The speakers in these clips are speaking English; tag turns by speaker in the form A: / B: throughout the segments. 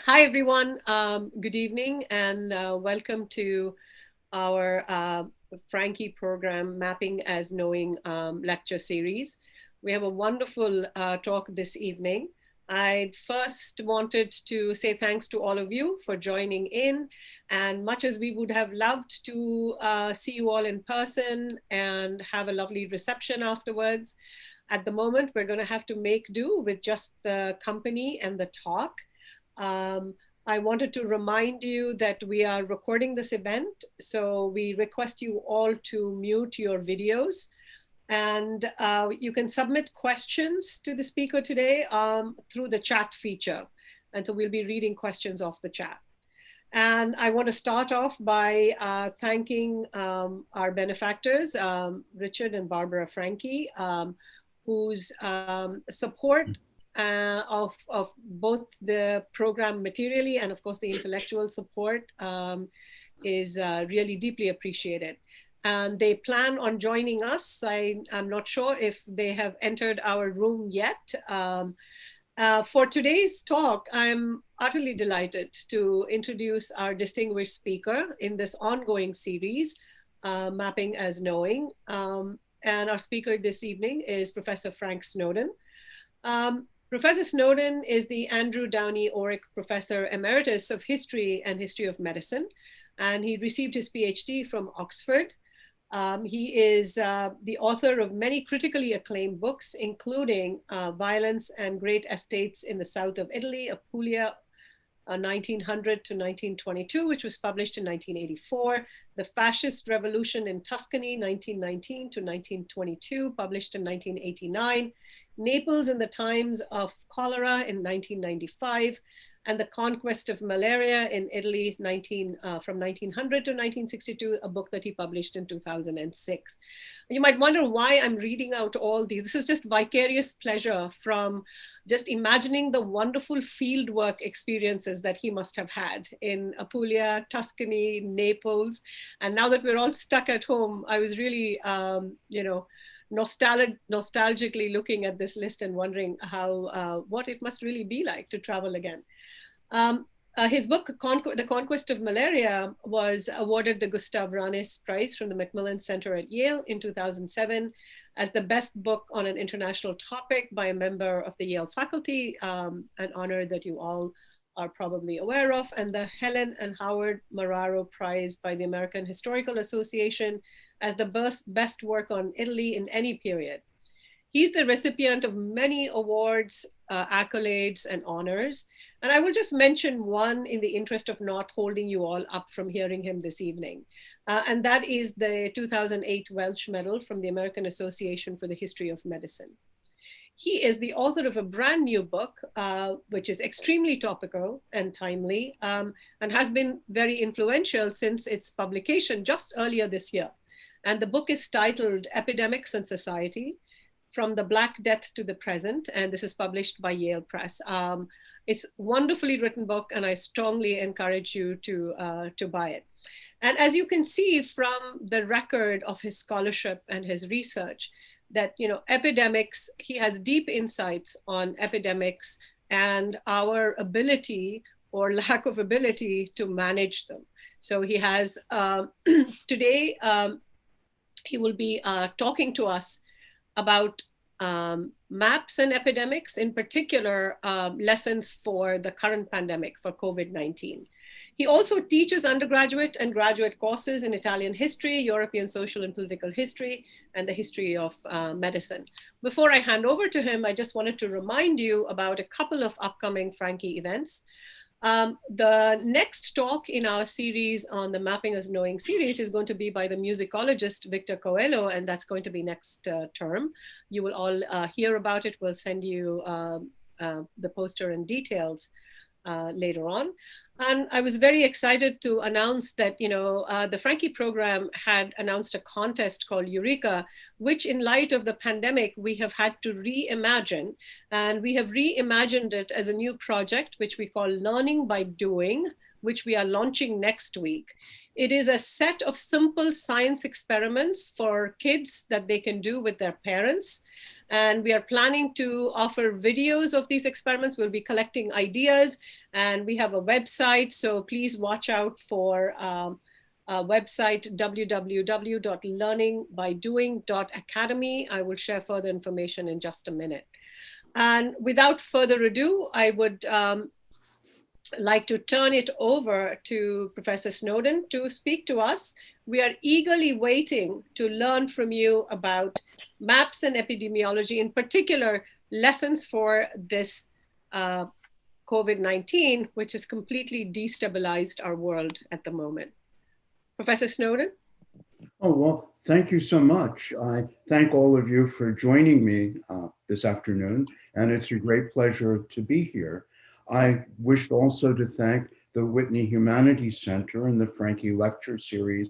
A: Hi, everyone. Good evening and welcome to our Frankie program, Mapping as Knowing lecture series. We have a wonderful talk this evening. I first wanted to say thanks to all of you for joining in. And much as we would have loved to see you all in person and have a lovely reception afterwards, at the moment, we're going to have to make do with just the company and the talk. Um, I wanted to remind you that we are recording this event, so we request you all to mute your videos. And you can submit questions to the speaker today through the chat feature. And so we'll be reading questions off the chat. And I want to start off by thanking our benefactors, Richard and Barbara Frankie, whose support of both the program materially and of course the intellectual support is really deeply appreciated. And they plan on joining us. I'm not sure if they have entered our room yet. For today's talk, I'm utterly delighted to introduce our distinguished speaker in this ongoing series, Mapping as Knowing. And our speaker this evening is Professor Frank Snowden. Professor Snowden is the Andrew Downey Orrick Professor Emeritus of History and History of Medicine, and he received his PhD from Oxford. He is the author of many critically acclaimed books, including Violence and Great Estates in the South of Italy, Apulia, 1900 to 1922, which was published in 1984, The Fascist Revolution in Tuscany, 1919 to 1922, published in 1989, Naples in the Times of Cholera in 1995, and The Conquest of Malaria in Italy from 1900 to 1962, a book that he published in 2006. You might wonder why I'm reading out all these. This is just vicarious pleasure from just imagining the wonderful fieldwork experiences that he must have had in Apulia, Tuscany, Naples. And now that we're all stuck at home, I was really, nostalgically looking at this list and wondering what it must really be like to travel again. His book, The Conquest of Malaria, was awarded the Gustav Ranis Prize from the Macmillan Center at Yale in 2007 as the best book on an international topic by a member of the Yale faculty, an honor that you all are probably aware of, and the Helen and Howard Marraro Prize by the American Historical Association as the best work on Italy in any period. He's the recipient of many awards, accolades, and honors. And I will just mention one in the interest of not holding you all up from hearing him this evening. And that is the 2008 Welsh Medal from the American Association for the History of Medicine. He is the author of a brand new book, which is extremely topical and timely, and has been very influential since its publication just earlier this year. And the book is titled Epidemics and Society, From the Black Death to the Present, and this is published by Yale Press. It's a wonderfully written book, and I strongly encourage you to buy it. And as you can see from the record of his scholarship and his research, that epidemics, he has deep insights on epidemics and our ability or lack of ability to manage them. So he has today he will be talking to us about maps and epidemics, in particular lessons for the current pandemic, for COVID-19. He also teaches undergraduate and graduate courses in Italian history, European social and political history, and the history of medicine. Before I hand over to him, I just wanted to remind you about a couple of upcoming Frankie events. The next talk in our series on the Mapping as Knowing series is going to be by the musicologist Victor Coelho, and that's going to be next term. You will all hear about it. We'll send you the poster and details later on. And I was very excited to announce that, the Frankie program had announced a contest called Eureka, which in light of the pandemic, we have had to reimagine. And we have reimagined it as a new project, which we call Learning by Doing, which we are launching next week. It is a set of simple science experiments for kids that they can do with their parents. And we are planning to offer videos of these experiments. We'll be collecting ideas, and we have a website. So please watch out for website www.learningbydoing.academy. I will share further information in just a minute. And without further ado, I would like to turn it over to Professor Snowden to speak to us. We are eagerly waiting to learn from you about maps and epidemiology, in particular, lessons for this COVID-19, which has completely destabilized our world at the moment. Professor Snowden?
B: Oh, well, thank you so much. I thank all of you for joining me this afternoon, and it's a great pleasure to be here. I wished also to thank the Whitney Humanities Center and the Frankie Lecture Series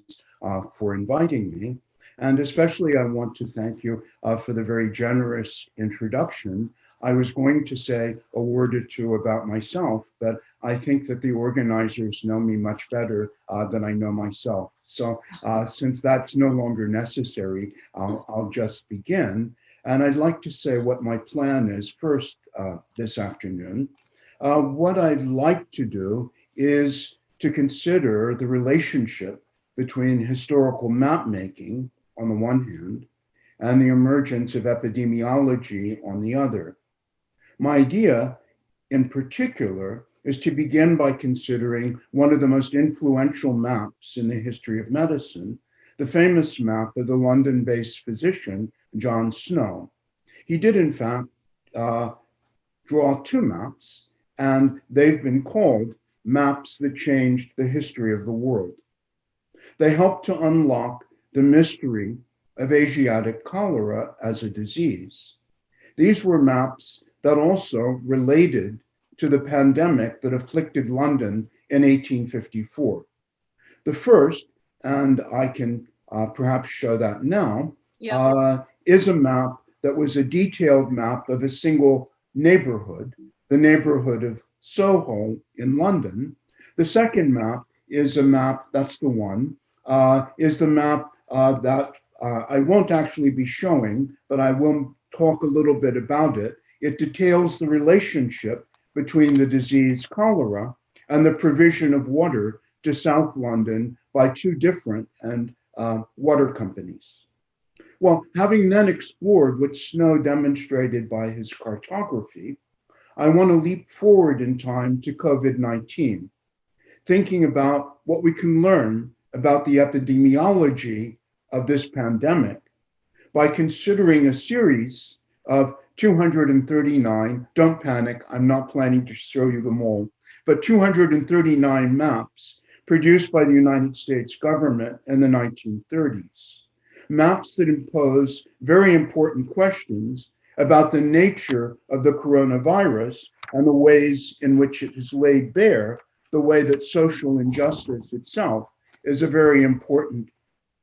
B: for inviting me. And especially I want to thank you for the very generous introduction. I was going to say a word or two about myself, but I think that the organizers know me much better than I know myself. So since that's no longer necessary, I'll just begin. And I'd like to say what my plan is first this afternoon. What I'd like to do is to consider the relationship between historical map making on the one hand and the emergence of epidemiology on the other. My idea in particular is to begin by considering one of the most influential maps in the history of medicine, the famous map of the London-based physician, John Snow. He did, in fact, draw two maps, and they've been called maps that changed the history of the world. They helped to unlock the mystery of Asiatic cholera as a disease. These were maps that also related to the pandemic that afflicted London in 1854. The first, and I can perhaps show that now, is a map that was a detailed map of a single neighborhood, the neighborhood of Soho in London. The second map is a map, that's the one, is the map that I won't actually be showing, but I will talk a little bit about it. It details the relationship between the disease cholera and the provision of water to South London by two different water companies. Well, having then explored what Snow demonstrated by his cartography, I want to leap forward in time to COVID-19, thinking about what we can learn about the epidemiology of this pandemic by considering a series of 239, don't panic, I'm not planning to show you them all, but 239 maps produced by the United States government in the 1930s. Maps that impose very important questions about the nature of the coronavirus and the ways in which it is laid bare, the way that social injustice itself is a very important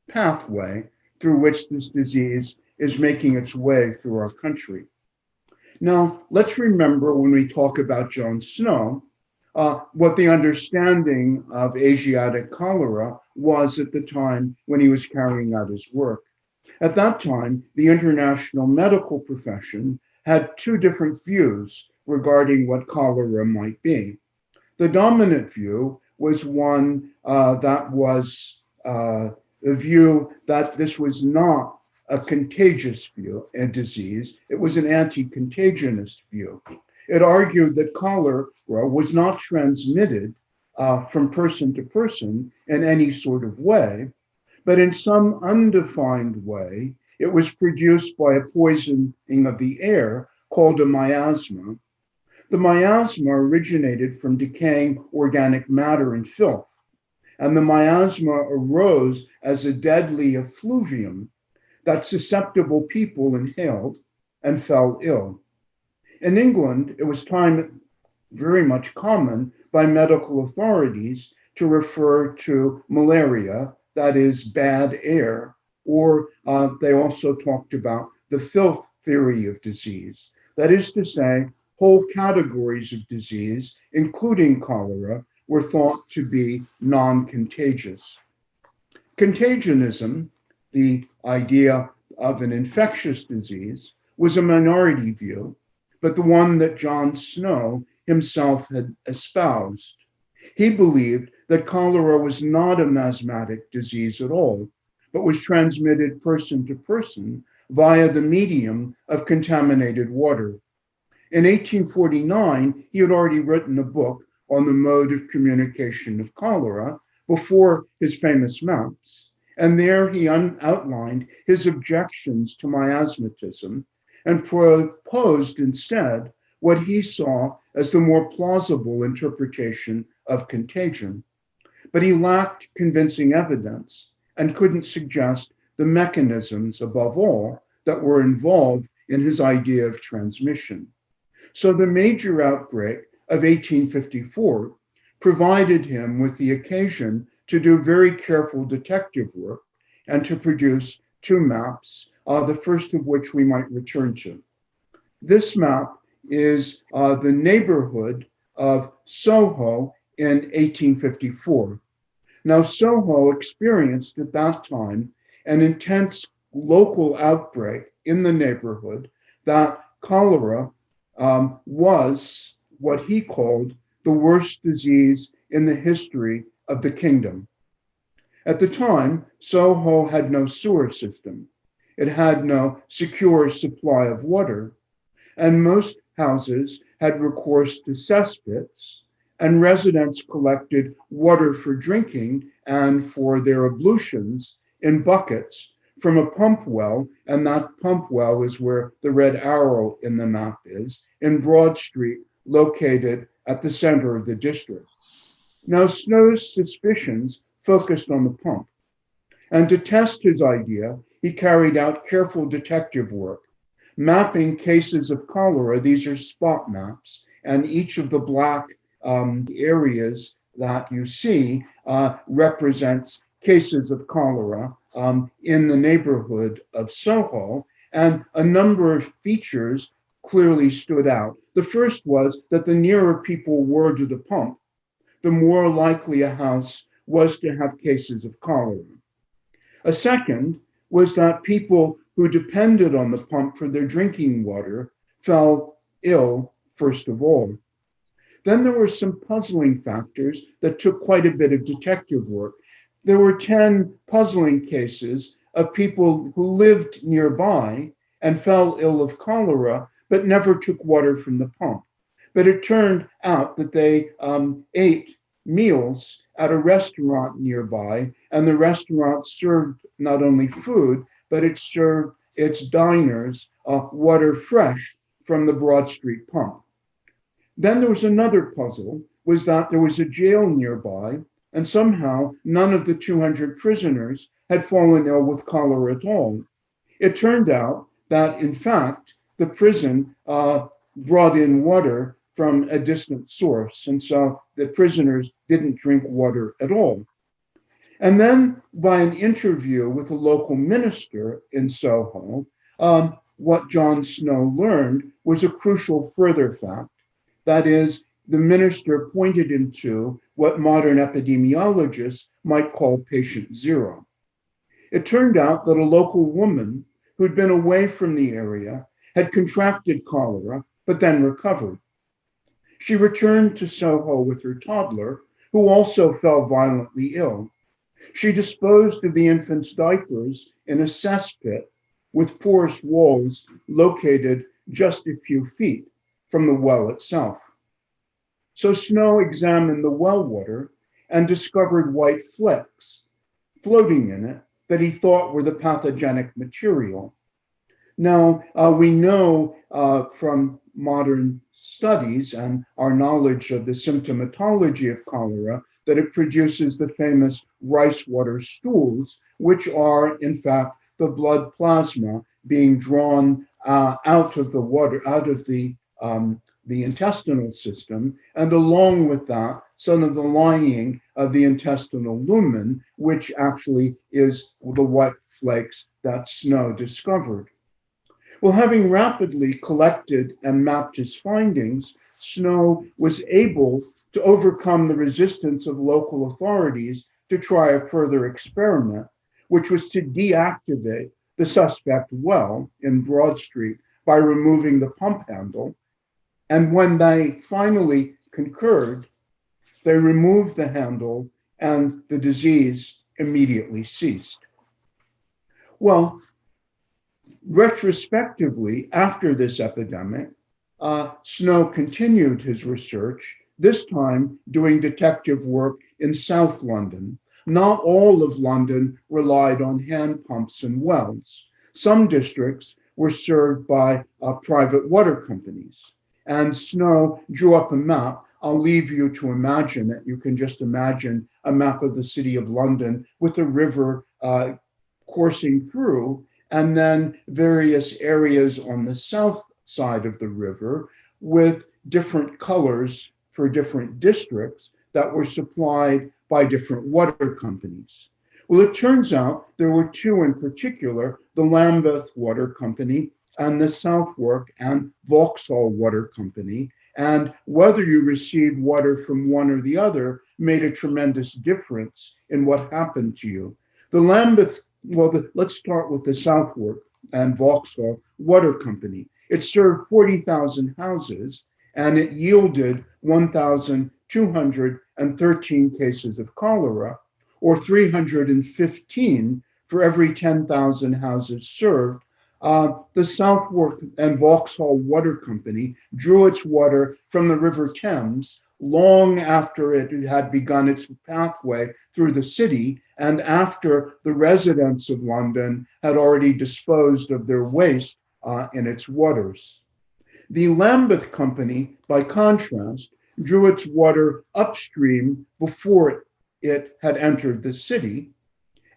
B: pathway through which this disease is making its way through our country. Now, let's remember when we talk about John Snow, what the understanding of Asiatic cholera was at the time when he was carrying out his work. At that time, the international medical profession had two different views regarding what cholera might be. The dominant view was one that was the view that this was not a contagious view and disease. It was an anti-contagionist view. It argued that cholera was not transmitted from person to person in any sort of way, but in some undefined way, it was produced by a poisoning of the air called a miasma. The miasma originated from decaying organic matter and filth, and the miasma arose as a deadly effluvium that susceptible people inhaled and fell ill. In England, it was time very much common by medical authorities to refer to malaria, that is bad air, or they also talked about the filth theory of disease. That is to say, whole categories of disease, including cholera, were thought to be non-contagious. Contagionism, the idea of an infectious disease, was a minority view, but the one that John Snow himself had espoused. He believed that cholera was not a miasmatic disease at all, but was transmitted person to person via the medium of contaminated water. In 1849, he had already written a book on the mode of communication of cholera before his famous maps, and there he outlined his objections to miasmatism and proposed instead what he saw as the more plausible interpretation of contagion. But he lacked convincing evidence and couldn't suggest the mechanisms, above all, that were involved in his idea of transmission. So the major outbreak of 1854 provided him with the occasion to do very careful detective work and to produce two maps, the first of which we might return to. This map is the neighborhood of Soho in 1854. Now, Soho experienced at that time an intense local outbreak in the neighborhood that cholera was what he called the worst disease in the history of the kingdom. At the time, Soho had no sewer system. It had no secure supply of water, and most houses had recourse to cesspits, and residents collected water for drinking and for their ablutions in buckets from a pump well, and that pump well is where the red arrow in the map is, in Broad Street, located at the center of the district. Now, Snow's suspicions focused on the pump, and to test his idea, he carried out careful detective work, mapping cases of cholera. These are spot maps, and each of the black areas that you see represents cases of cholera in the neighborhood of Soho, and a number of features clearly stood out. The first was that the nearer people were to the pump, the more likely a house was to have cases of cholera. A second was that people who depended on the pump for their drinking water fell ill first of all. Then there were some puzzling factors that took quite a bit of detective work. There were 10 puzzling cases of people who lived nearby and fell ill of cholera, but never took water from the pump. But it turned out that they ate meals at a restaurant nearby, and the restaurant served not only food, but it served its diners water fresh from the Broad Street pump. Then there was another puzzle, was that there was a jail nearby, and somehow none of the 200 prisoners had fallen ill with cholera at all. It turned out that, in fact, the prison brought in water from a distant source, and so the prisoners didn't drink water at all. And then by an interview with a local minister in Soho, what John Snow learned was a crucial further fact. That is, the minister pointed him to what modern epidemiologists might call patient zero. It turned out that a local woman who'd been away from the area had contracted cholera, but then recovered. She returned to Soho with her toddler, who also fell violently ill. She disposed of the infant's diapers in a cesspit with porous walls located just a few feet from the well itself. So Snow examined the well water and discovered white flecks floating in it that he thought were the pathogenic material. Now, we know from modern studies and our knowledge of the symptomatology of cholera that it produces the famous rice water stools, which are, in fact, the blood plasma being drawn out of the water, out of the intestinal system, and along with that, some of the lining of the intestinal lumen, which actually is the white flakes that Snow discovered. Well, having rapidly collected and mapped his findings, Snow was able to overcome the resistance of local authorities to try a further experiment, which was to deactivate the suspect well in Broad Street by removing the pump handle. And when they finally concurred, they removed the handle and the disease immediately ceased. Well, retrospectively, after this epidemic, Snow continued his research, this time doing detective work in South London. Not all of London relied on hand pumps and wells. Some districts were served by private water companies. And Snow drew up a map. I'll leave you to imagine it. You can just imagine a map of the city of London with a river coursing through, and then various areas on the south side of the river with different colors for different districts that were supplied by different water companies. Well, it turns out there were two in particular, the Lambeth Water Company and the Southwark and Vauxhall Water Company. And whether you received water from one or the other made a tremendous difference in what happened to you. The Lambeth, let's start with the Southwark and Vauxhall Water Company. It served 40,000 houses and it yielded 1,213 cases of cholera, or 315 for every 10,000 houses served. The Southwark and Vauxhall Water Company drew its water from the River Thames long after it had begun its pathway through the city and after the residents of London had already disposed of their waste in its waters. The Lambeth Company, by contrast, drew its water upstream before it had entered the city,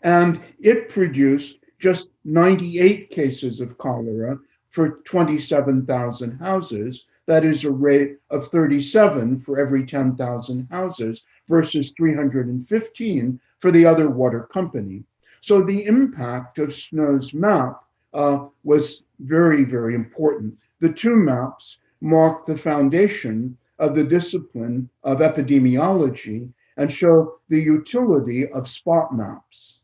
B: and it produced just 98 cases of cholera for 27,000 houses. That is a rate of 37 for every 10,000 houses versus 315 for the other water company. So the impact of Snow's map was very, very important. The two maps mark the foundation of the discipline of epidemiology and show the utility of spot maps.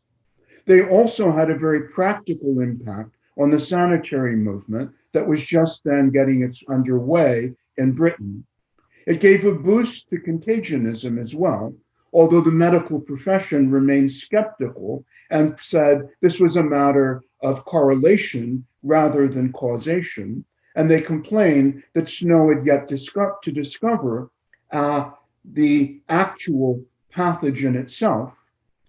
B: They also had a very practical impact on the sanitary movement that was just then getting its underway in Britain. It gave a boost to contagionism as well, although the medical profession remained skeptical and said this was a matter of correlation rather than causation. And they complained that Snow had yet to discover the actual pathogen itself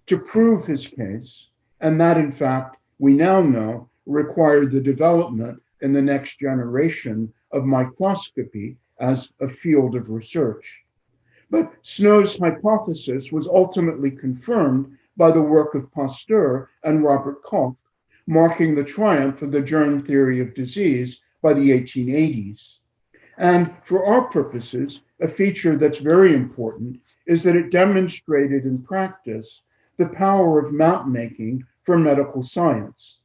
B: to prove his case, and that in fact, we now know, required the development in the next generation of microscopy as a field of research. But Snow's hypothesis was ultimately confirmed by the work of Pasteur and Robert Koch, marking the triumph of the germ theory of disease by the 1880s. And for our purposes, a feature that's very important is that it demonstrated in practice the power of map making for medical science,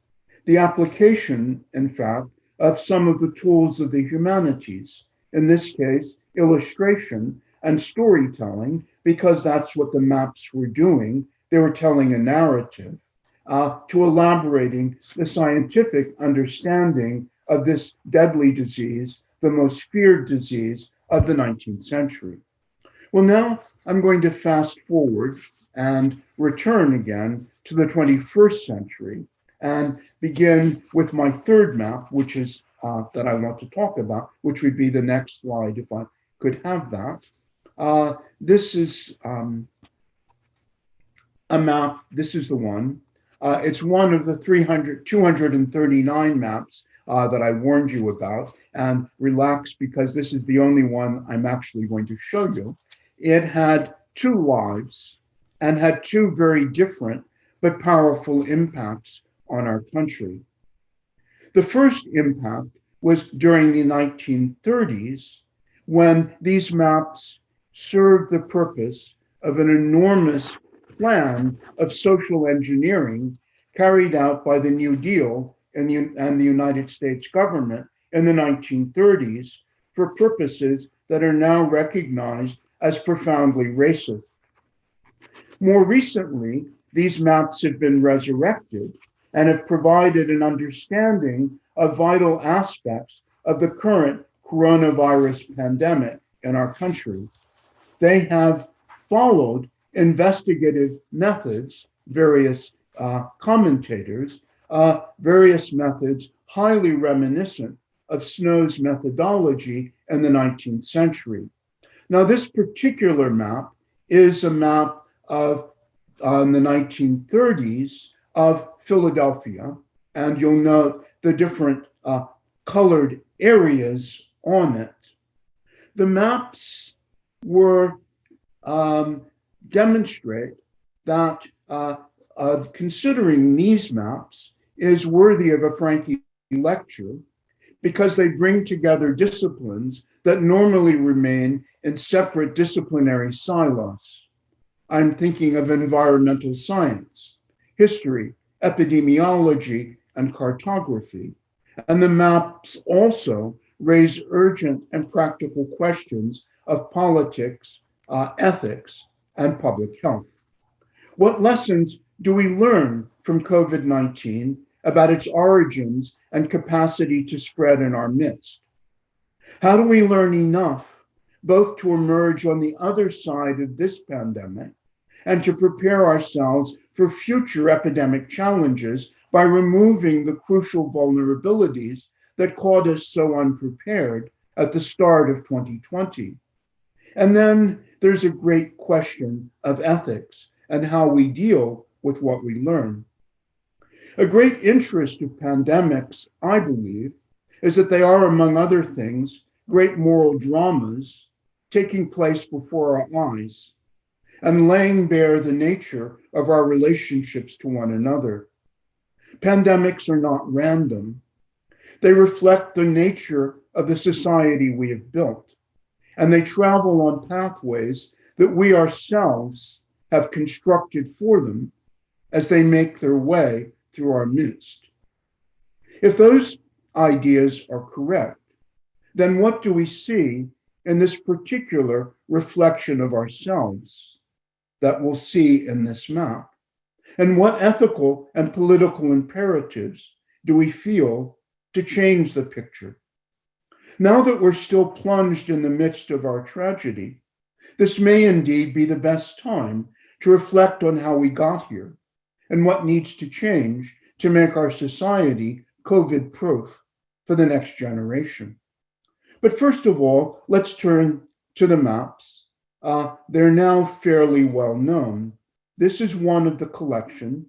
B: the application, in fact, of some of the tools of the humanities, in this case, illustration and storytelling, because that's what the maps were doing. They were telling a narrative to elaborating the scientific understanding of this deadly disease, the most feared disease of the 19th century. Well, now I'm going to fast forward and return again to the 21st century and begin with my third map, which is that I want to talk about, which would be the next slide if I could have that. This is a map. This is the one. It's one of the 239 maps that I warned you about, and relax because this is the only one I'm actually going to show you. It had two lives and had two very different but powerful impacts on our country. The first impact was during the 1930s when these maps served the purpose of an enormous plan of social engineering carried out by the New Deal and the United States government in the 1930s for purposes that are now recognized as profoundly racist. More recently, these maps have been resurrected and have provided an understanding of vital aspects of the current coronavirus pandemic in our country. They have followed investigative methods, various commentators, various methods highly reminiscent of Snow's methodology in the 19th century. Now, this particular map is a map of in the 1930s of Philadelphia, and you'll note the different colored areas on it. The maps were demonstrate that considering these maps is worthy of a Frankie lecture because they bring together disciplines that normally remain in separate disciplinary silos. I'm thinking of environmental science, history, epidemiology, and cartography. And the maps also raise urgent and practical questions of politics, ethics, and public health. What lessons do we learn from COVID-19 about its origins and capacity to spread in our midst? How do we learn enough both to emerge on the other side of this pandemic and to prepare ourselves for future epidemic challenges by removing the crucial vulnerabilities that caught us so unprepared at the start of 2020? And then there's a great question of ethics and how we deal with what we learn. A great interest of pandemics, I believe, is that they are, among other things, great moral dramas taking place before our eyes and laying bare the nature of our relationships to one another. Pandemics are not random. They reflect the nature of the society we have built, and they travel on pathways that we ourselves have constructed for them as they make their way through our midst. If those ideas are correct, then what do we see in this particular reflection of ourselves that we'll see in this map? And what ethical and political imperatives do we feel to change the picture? Now that we're still plunged in the midst of our tragedy, this may indeed be the best time to reflect on how we got here and what needs to change to make our society COVID-proof for the next generation. But first of all, let's turn to the maps. They're now fairly well known. This is one of the collection.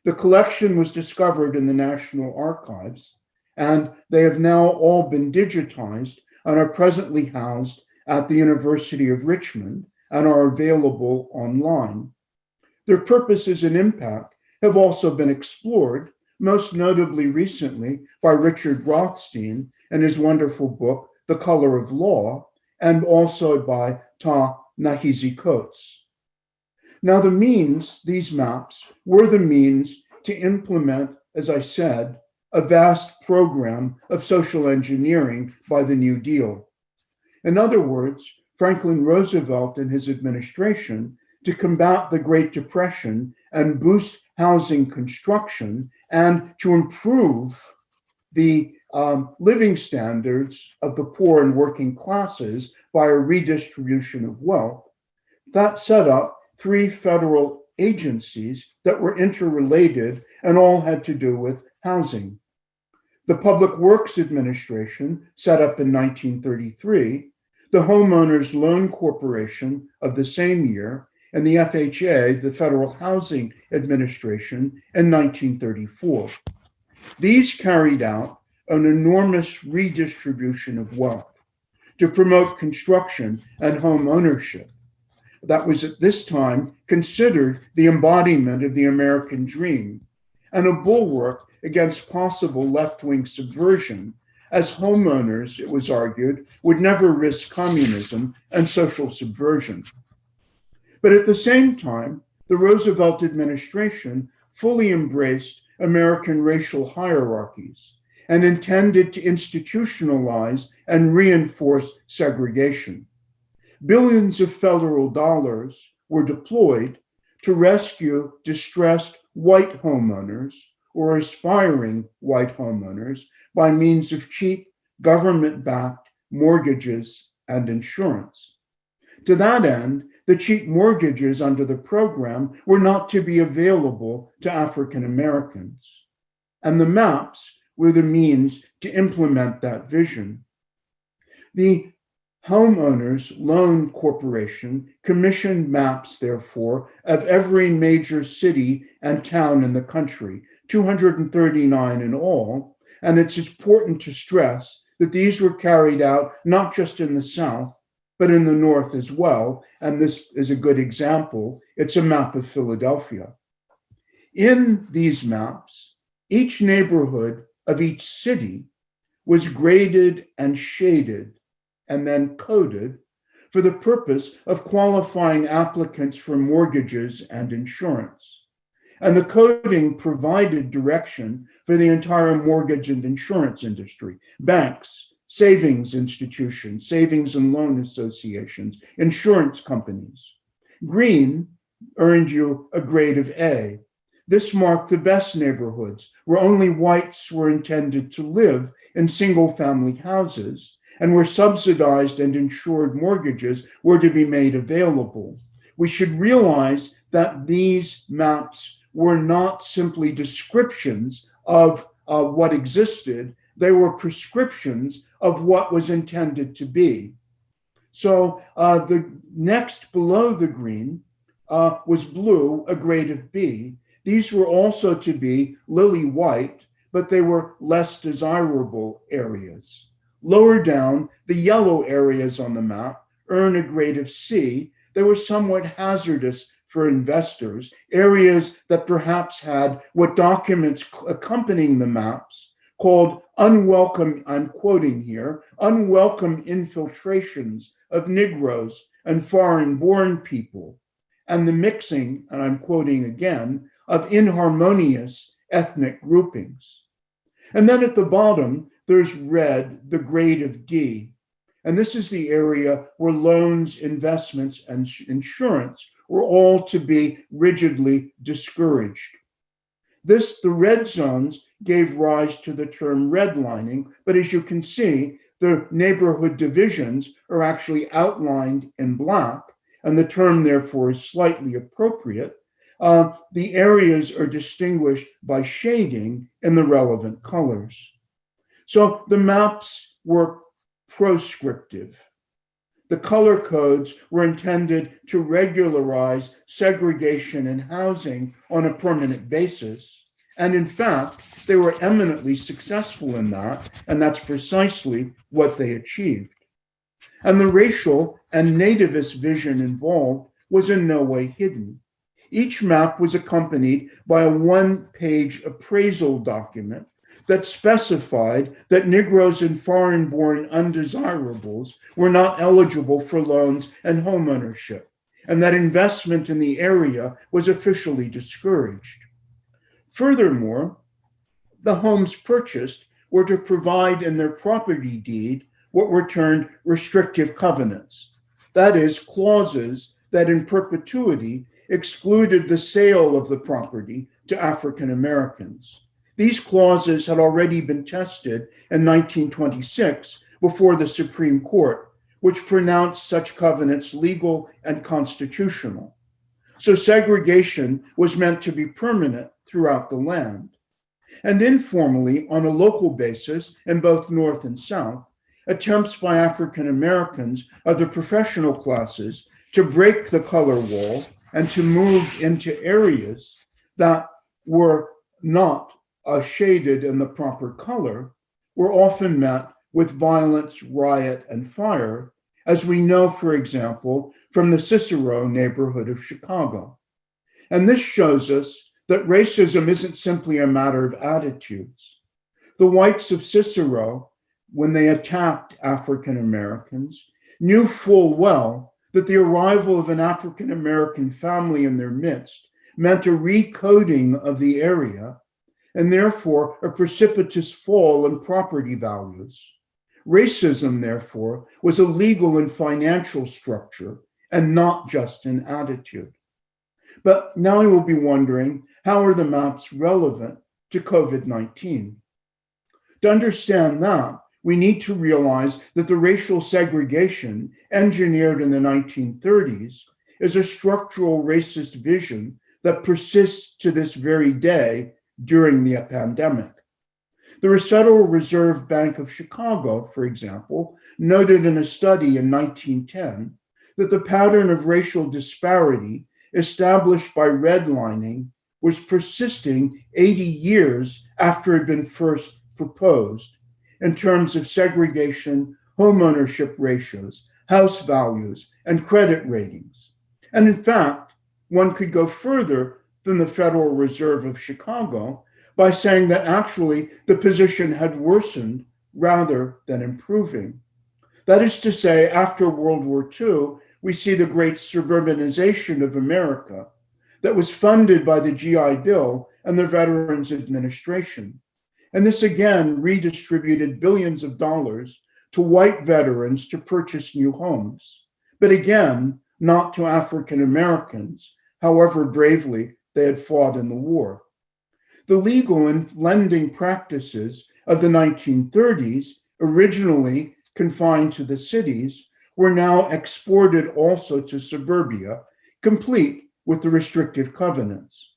B: The collection was discovered in the National Archives, and they have now all been digitized and are presently housed at the University of Richmond and are available online. Their purposes and impact have also been explored, most notably recently by Richard Rothstein in his wonderful book, The Color of Law, and also by Ta-Nehisi Coates. Now these maps were the means to implement, as I said, a vast program of social engineering by the New Deal. In other words, Franklin Roosevelt and his administration, to combat the Great Depression and boost housing construction and to improve the living standards of the poor and working classes by a redistribution of wealth, that set up 3 federal agencies that were interrelated and all had to do with housing. The Public Works Administration, set up in 1933, the Homeowners Loan Corporation of the same year, and the FHA, the Federal Housing Administration, in 1934. These carried out an enormous redistribution of wealth to promote construction and home ownership. That was at this time considered the embodiment of the American dream and a bulwark against possible left-wing subversion, as homeowners, it was argued, would never risk communism and social subversion. But at the same time, the Roosevelt administration fully embraced American racial hierarchies and intended to institutionalize and reinforce segregation. Billions of federal dollars were deployed to rescue distressed white homeowners or aspiring white homeowners by means of cheap government-backed mortgages and insurance. To that end, the cheap mortgages under the program were not to be available to African Americans, and the maps were the means to implement that vision. The Homeowners Loan Corporation commissioned maps, therefore, of every major city and town in the country, 239 in all, and it's important to stress that these were carried out not just in the South, but in the North as well, and this is a good example. It's a map of Philadelphia. In these maps, each neighborhood of each city was graded and shaded and then coded for the purpose of qualifying applicants for mortgages and insurance. And the coding provided direction for the entire mortgage and insurance industry, banks, savings institutions, savings and loan associations, insurance companies. Green earned you a grade of A. This marked the best neighborhoods where only whites were intended to live in single-family houses and where subsidized and insured mortgages were to be made available. We should realize that these maps were not simply descriptions of what existed, they were prescriptions of what was intended to be. So the next below the green was blue, a grade of B. These were also to be lily white, but they were less desirable areas. Lower down, the yellow areas on the map earn a grade of C. They were somewhat hazardous for investors, areas that perhaps had what documents accompanying the maps called unwelcome, I'm quoting here, unwelcome infiltrations of Negroes and foreign-born people, and the mixing, and I'm quoting again, of inharmonious ethnic groupings. And then at the bottom, there's red, the grade of D. And this is the area where loans, investments, and insurance were all to be rigidly discouraged. The red zones gave rise to the term redlining, but as you can see, the neighborhood divisions are actually outlined in black, and the term therefore is slightly appropriate. The areas are distinguished by shading in the relevant colors. So the maps were proscriptive. The color codes were intended to regularize segregation in housing on a permanent basis. And in fact, they were eminently successful in that, and that's precisely what they achieved. And the racial and nativist vision involved was in no way hidden. Each map was accompanied by a one-page appraisal document that specified that Negroes and foreign-born undesirables were not eligible for loans and homeownership, and that investment in the area was officially discouraged. Furthermore, the homes purchased were to provide in their property deed what were termed restrictive covenants. That is, clauses that in perpetuity excluded the sale of the property to African Americans. These clauses had already been tested in 1926 before the Supreme Court, which pronounced such covenants legal and constitutional. So segregation was meant to be permanent throughout the land. And informally, on a local basis in both North and South, attempts by African Americans of the professional classes to break the color wall and to move into areas that were not shaded in the proper color were often met with violence, riot, and fire, as we know, for example, from the Cicero neighborhood of Chicago. And this shows us that racism isn't simply a matter of attitudes. The whites of Cicero, when they attacked African Americans, knew full well that the arrival of an African American family in their midst meant a recoding of the area and therefore a precipitous fall in property values. Racism, therefore, was a legal and financial structure and not just an attitude. But now you will be wondering, how are the maps relevant to COVID-19. To understand that, we need to realize that the racial segregation engineered in the 1930s is a structural racist vision that persists to this very day during the pandemic. The Federal Reserve Bank of Chicago, for example, noted in a study in 1910 that the pattern of racial disparity established by redlining was persisting 80 years after it had been first proposed in terms of segregation, homeownership ratios, house values, and credit ratings. And in fact, one could go further than the Federal Reserve of Chicago by saying that actually the position had worsened rather than improving. That is to say, after World War II, we see the great suburbanization of America that was funded by the GI Bill and the Veterans Administration. And this again redistributed billions of dollars to white veterans to purchase new homes, but again, not to African Americans, however bravely they had fought in the war. The legal and lending practices of the 1930s, originally confined to the cities, were now exported also to suburbia, complete with the restrictive covenants.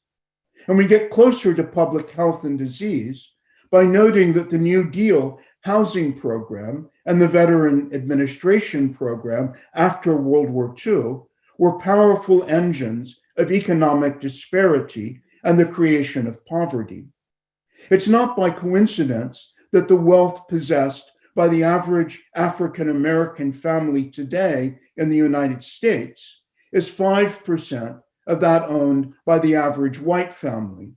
B: And we get closer to public health and disease by noting that the New Deal housing program and the Veteran Administration program after World War II were powerful engines of economic disparity and the creation of poverty. It's not by coincidence that the wealth possessed by the average African American family today in the United States is 5% of that owned by the average white family.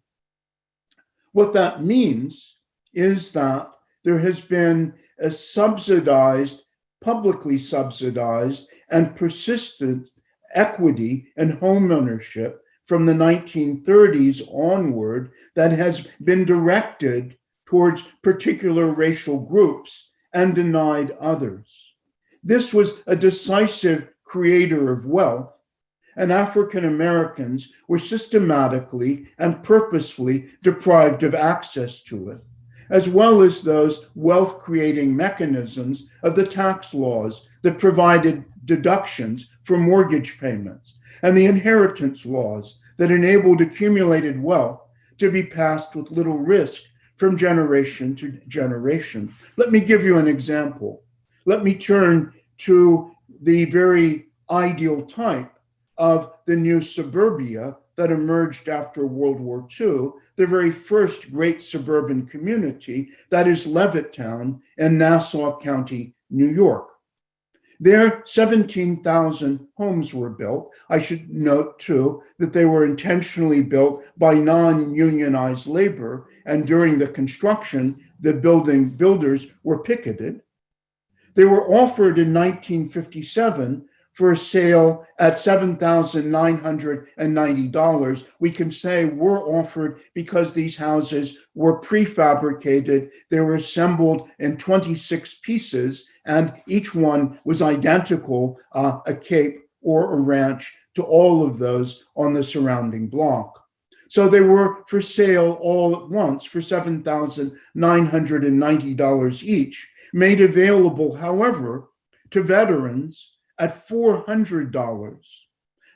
B: What that means is that there has been a subsidized, publicly subsidized, and persistent equity and home ownership from the 1930s onward that has been directed towards particular racial groups and denied others. This was a decisive creator of wealth, and African Americans were systematically and purposefully deprived of access to it, as well as those wealth-creating mechanisms of the tax laws that provided deductions for mortgage payments, and the inheritance laws that enabled accumulated wealth to be passed with little risk from generation to generation. Let me give you an example. Let me turn to the very ideal type of the new suburbia that emerged after World War II, the very first great suburban community, that is Levittown in Nassau County, New York. There, 17,000 homes were built. I should note, too, that they were intentionally built by non-unionized labor, and during the construction, the builders were picketed. They were offered in 1957 for a sale at $7,990. We can say were offered because these houses were prefabricated. They were assembled in 26 pieces, and each one was identical, a cape or a ranch, to all of those on the surrounding block. So they were for sale all at once for $7,990 each, made available, however, to veterans at $400.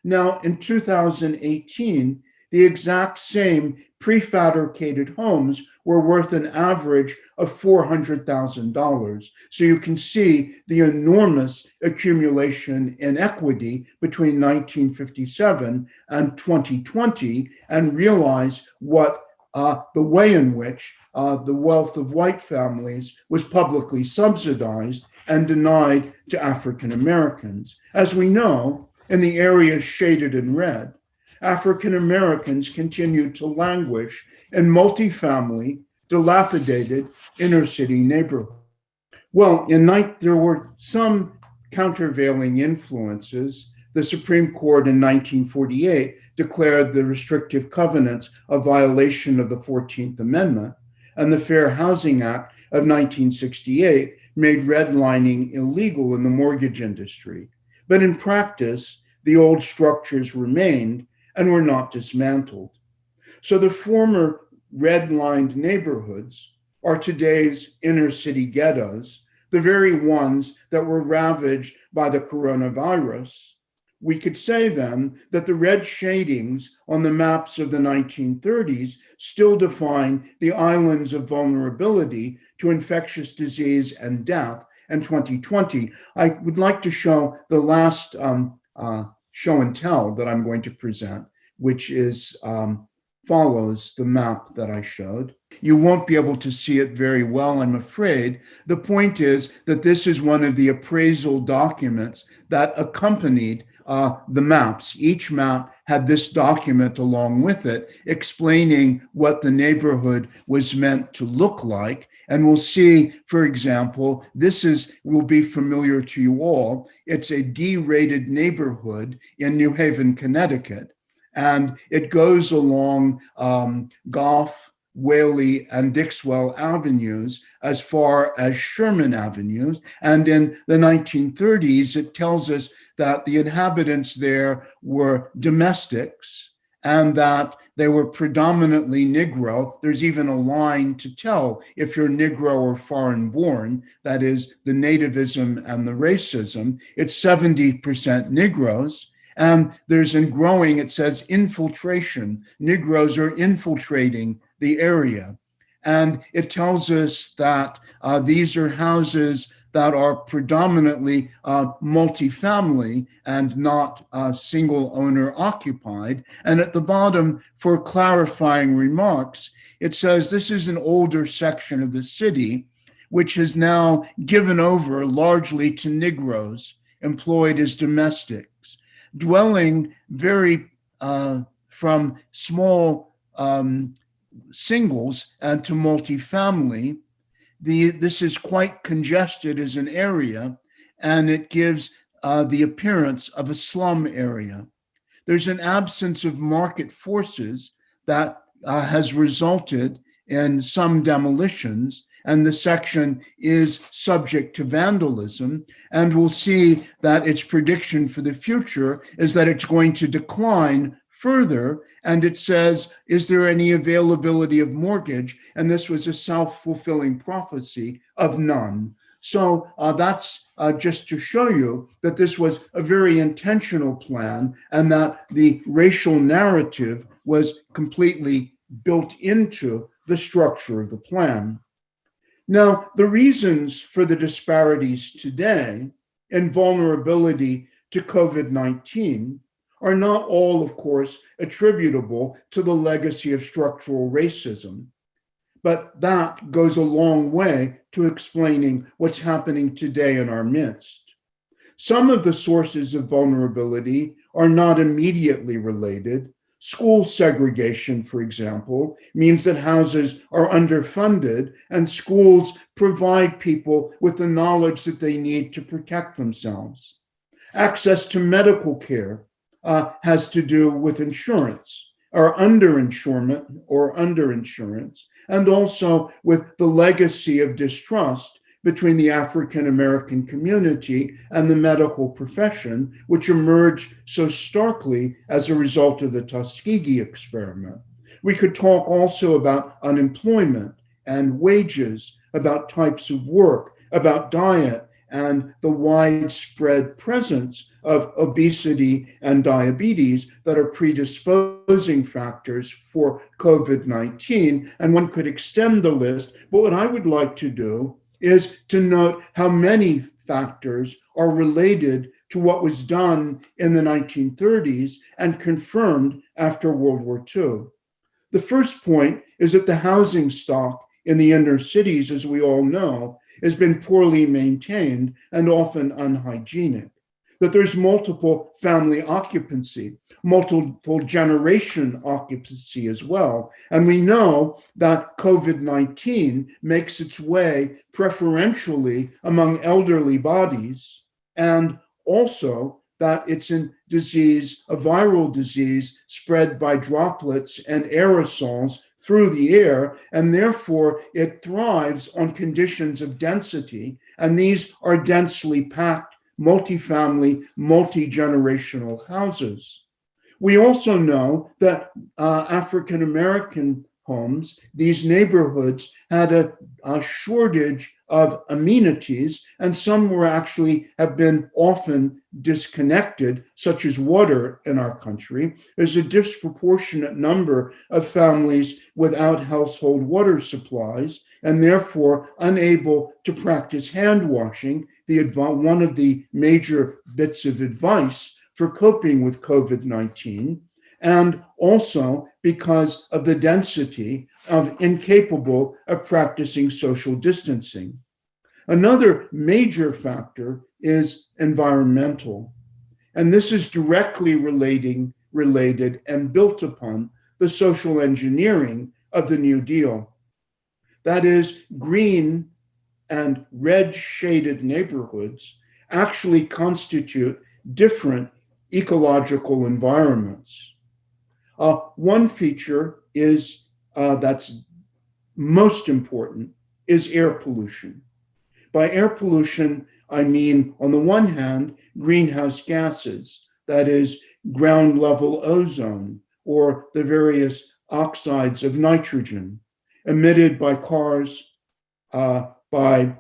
B: Now, in 2018, the exact same prefabricated homes were worth an average of $400,000. So you can see the enormous accumulation in equity between 1957 and 2020, and realize what the way in which the wealth of white families was publicly subsidized and denied to African Americans. As we know, in the areas shaded in red, African Americans continued to languish in multifamily, dilapidated inner city neighborhoods. Well, there were some countervailing influences. The Supreme Court in 1948 declared the Restrictive Covenants a violation of the 14th Amendment, and the Fair Housing Act of 1968 made redlining illegal in the mortgage industry. But in practice, the old structures remained and were not dismantled. So the former red-lined neighborhoods are today's inner city ghettos, the very ones that were ravaged by the coronavirus. We could say then that the red shadings on the maps of the 1930s still define the islands of vulnerability to infectious disease and death. And 2020, I would like to show the last show and tell that I'm going to present, which is follows the map that I showed. You won't be able to see it very well, I'm afraid. The point is that this is one of the appraisal documents that accompanied the maps. Each map had this document along with it, explaining what the neighborhood was meant to look like. And we'll see, for example, will be familiar to you all. It's a D-rated neighborhood in New Haven, Connecticut. And it goes along Gough, Whaley, and Dixwell Avenues as far as Sherman Avenues. And in the 1930s, it tells us that the inhabitants there were domestics and that they were predominantly Negro. There's even a line to tell if you're Negro or foreign born, that is the nativism and the racism. It's 70% Negroes. And there's in growing, it says infiltration. Negroes are infiltrating the area. And it tells us that these are houses that are predominantly multifamily and not single owner occupied. And at the bottom, for clarifying remarks, it says this is an older section of the city, which has now given over largely to Negroes employed as domestics, dwelling very from small singles and to multifamily. This is quite congested as an area, and it gives the appearance of a slum area. There's an absence of market forces that has resulted in some demolitions, and the section is subject to vandalism. And we'll see that its prediction for the future is that it's going to decline further. And it says, is there any availability of mortgage? And this was a self-fulfilling prophecy of none. So that's just to show you that this was a very intentional plan and that the racial narrative was completely built into the structure of the plan. Now, the reasons for the disparities today and vulnerability to COVID-19 are not all, of course, attributable to the legacy of structural racism, but that goes a long way to explaining what's happening today in our midst. Some of the sources of vulnerability are not immediately related. School segregation, for example, means that houses are underfunded and schools provide people with the knowledge that they need to protect themselves. Access to medical care has to do with insurance or underinsurance, and also with the legacy of distrust between the African American community and the medical profession, which emerged so starkly as a result of the Tuskegee experiment. We could talk also about unemployment and wages, about types of work, about diet, and the widespread presence of obesity and diabetes that are predisposing factors for COVID-19. And one could extend the list, but what I would like to do is to note how many factors are related to what was done in the 1930s and confirmed after World War II. The first point is that the housing stock in the inner cities, as we all know, has been poorly maintained and often unhygienic, that there's multiple family occupancy, multiple generation occupancy as well. And we know that COVID-19 makes its way preferentially among elderly bodies, and also that it's a viral disease spread by droplets and aerosols through the air, and therefore it thrives on conditions of density. And these are densely packed, multifamily, multi-generational houses. We also know that African American homes, these neighborhoods had a shortage of amenities, and some were actually have been often disconnected, such as water in our country. There's a disproportionate number of families without household water supplies and therefore unable to practice hand washing, one of the major bits of advice for coping with COVID-19, and also because of the density of incapable of practicing social distancing. Another major factor is environmental, and this is directly related and built upon the social engineering of the New Deal. That is, green and red shaded neighborhoods actually constitute different ecological environments. One feature is that's most important is air pollution. By air pollution, I mean, on the one hand, greenhouse gases, that is, ground level ozone, or the various oxides of nitrogen emitted by cars, by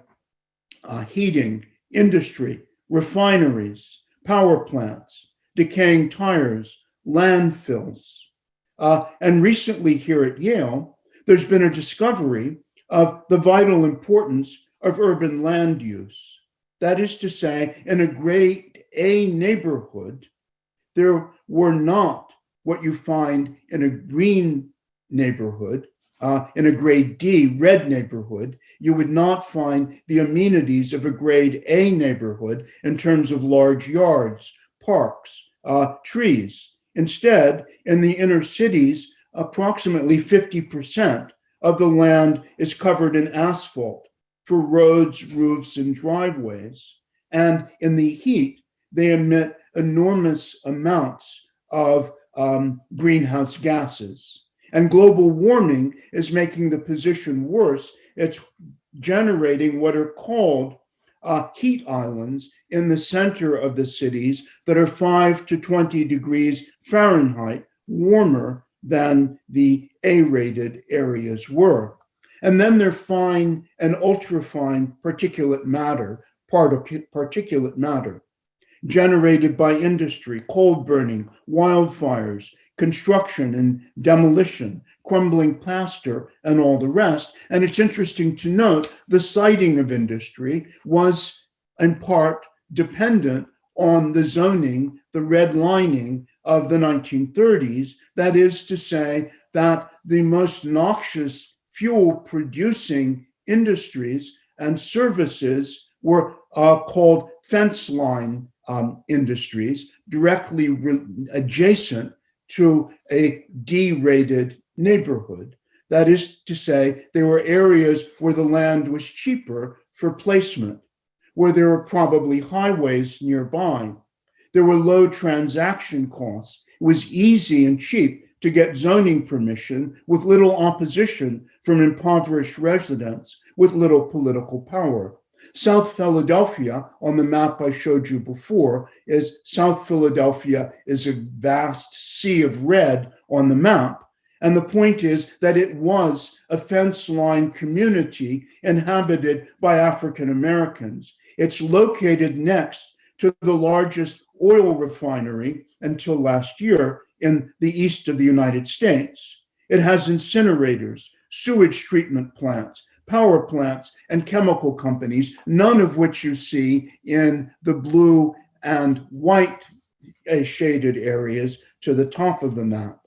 B: heating, industry, refineries, power plants, decaying tires, landfills. And recently here at Yale, there's been a discovery of the vital importance of urban land use. That is to say, in a grade A neighborhood, there were not what you find in a green neighborhood. In a grade D red neighborhood, you would not find the amenities of a grade A neighborhood in terms of large yards, parks, trees. Instead, in the inner cities, approximately 50% of the land is covered in asphalt for roads, roofs, and driveways. And in the heat, they emit enormous amounts of greenhouse gases. And global warming is making the position worse. It's generating what are called heat islands in the center of the cities that are 5 to 20 degrees Fahrenheit warmer than the A-rated areas were. And then there's fine and ultrafine particulate matter generated by industry, coal burning, wildfires, construction and demolition, crumbling plaster, and all the rest. And it's interesting to note the siting of industry was in part dependent on the zoning, the redlining of the 1930s. That is to say that the most noxious fuel producing industries and services were called fence line industries, directly adjacent to a D-rated neighborhood. That is to say, there were areas where the land was cheaper for placement, where there were probably highways nearby. There were low transaction costs. It was easy and cheap to get zoning permission with little opposition from impoverished residents with little political power. South Philadelphia, on the map I showed you before, is South Philadelphia is a vast sea of red on the map. And the point is that it was a fence line community inhabited by African Americans. It's located next to the largest oil refinery until last year in the east of the United States. It has incinerators, sewage treatment plants, power plants, and chemical companies, none of which you see in the blue and white shaded areas to the top of the map.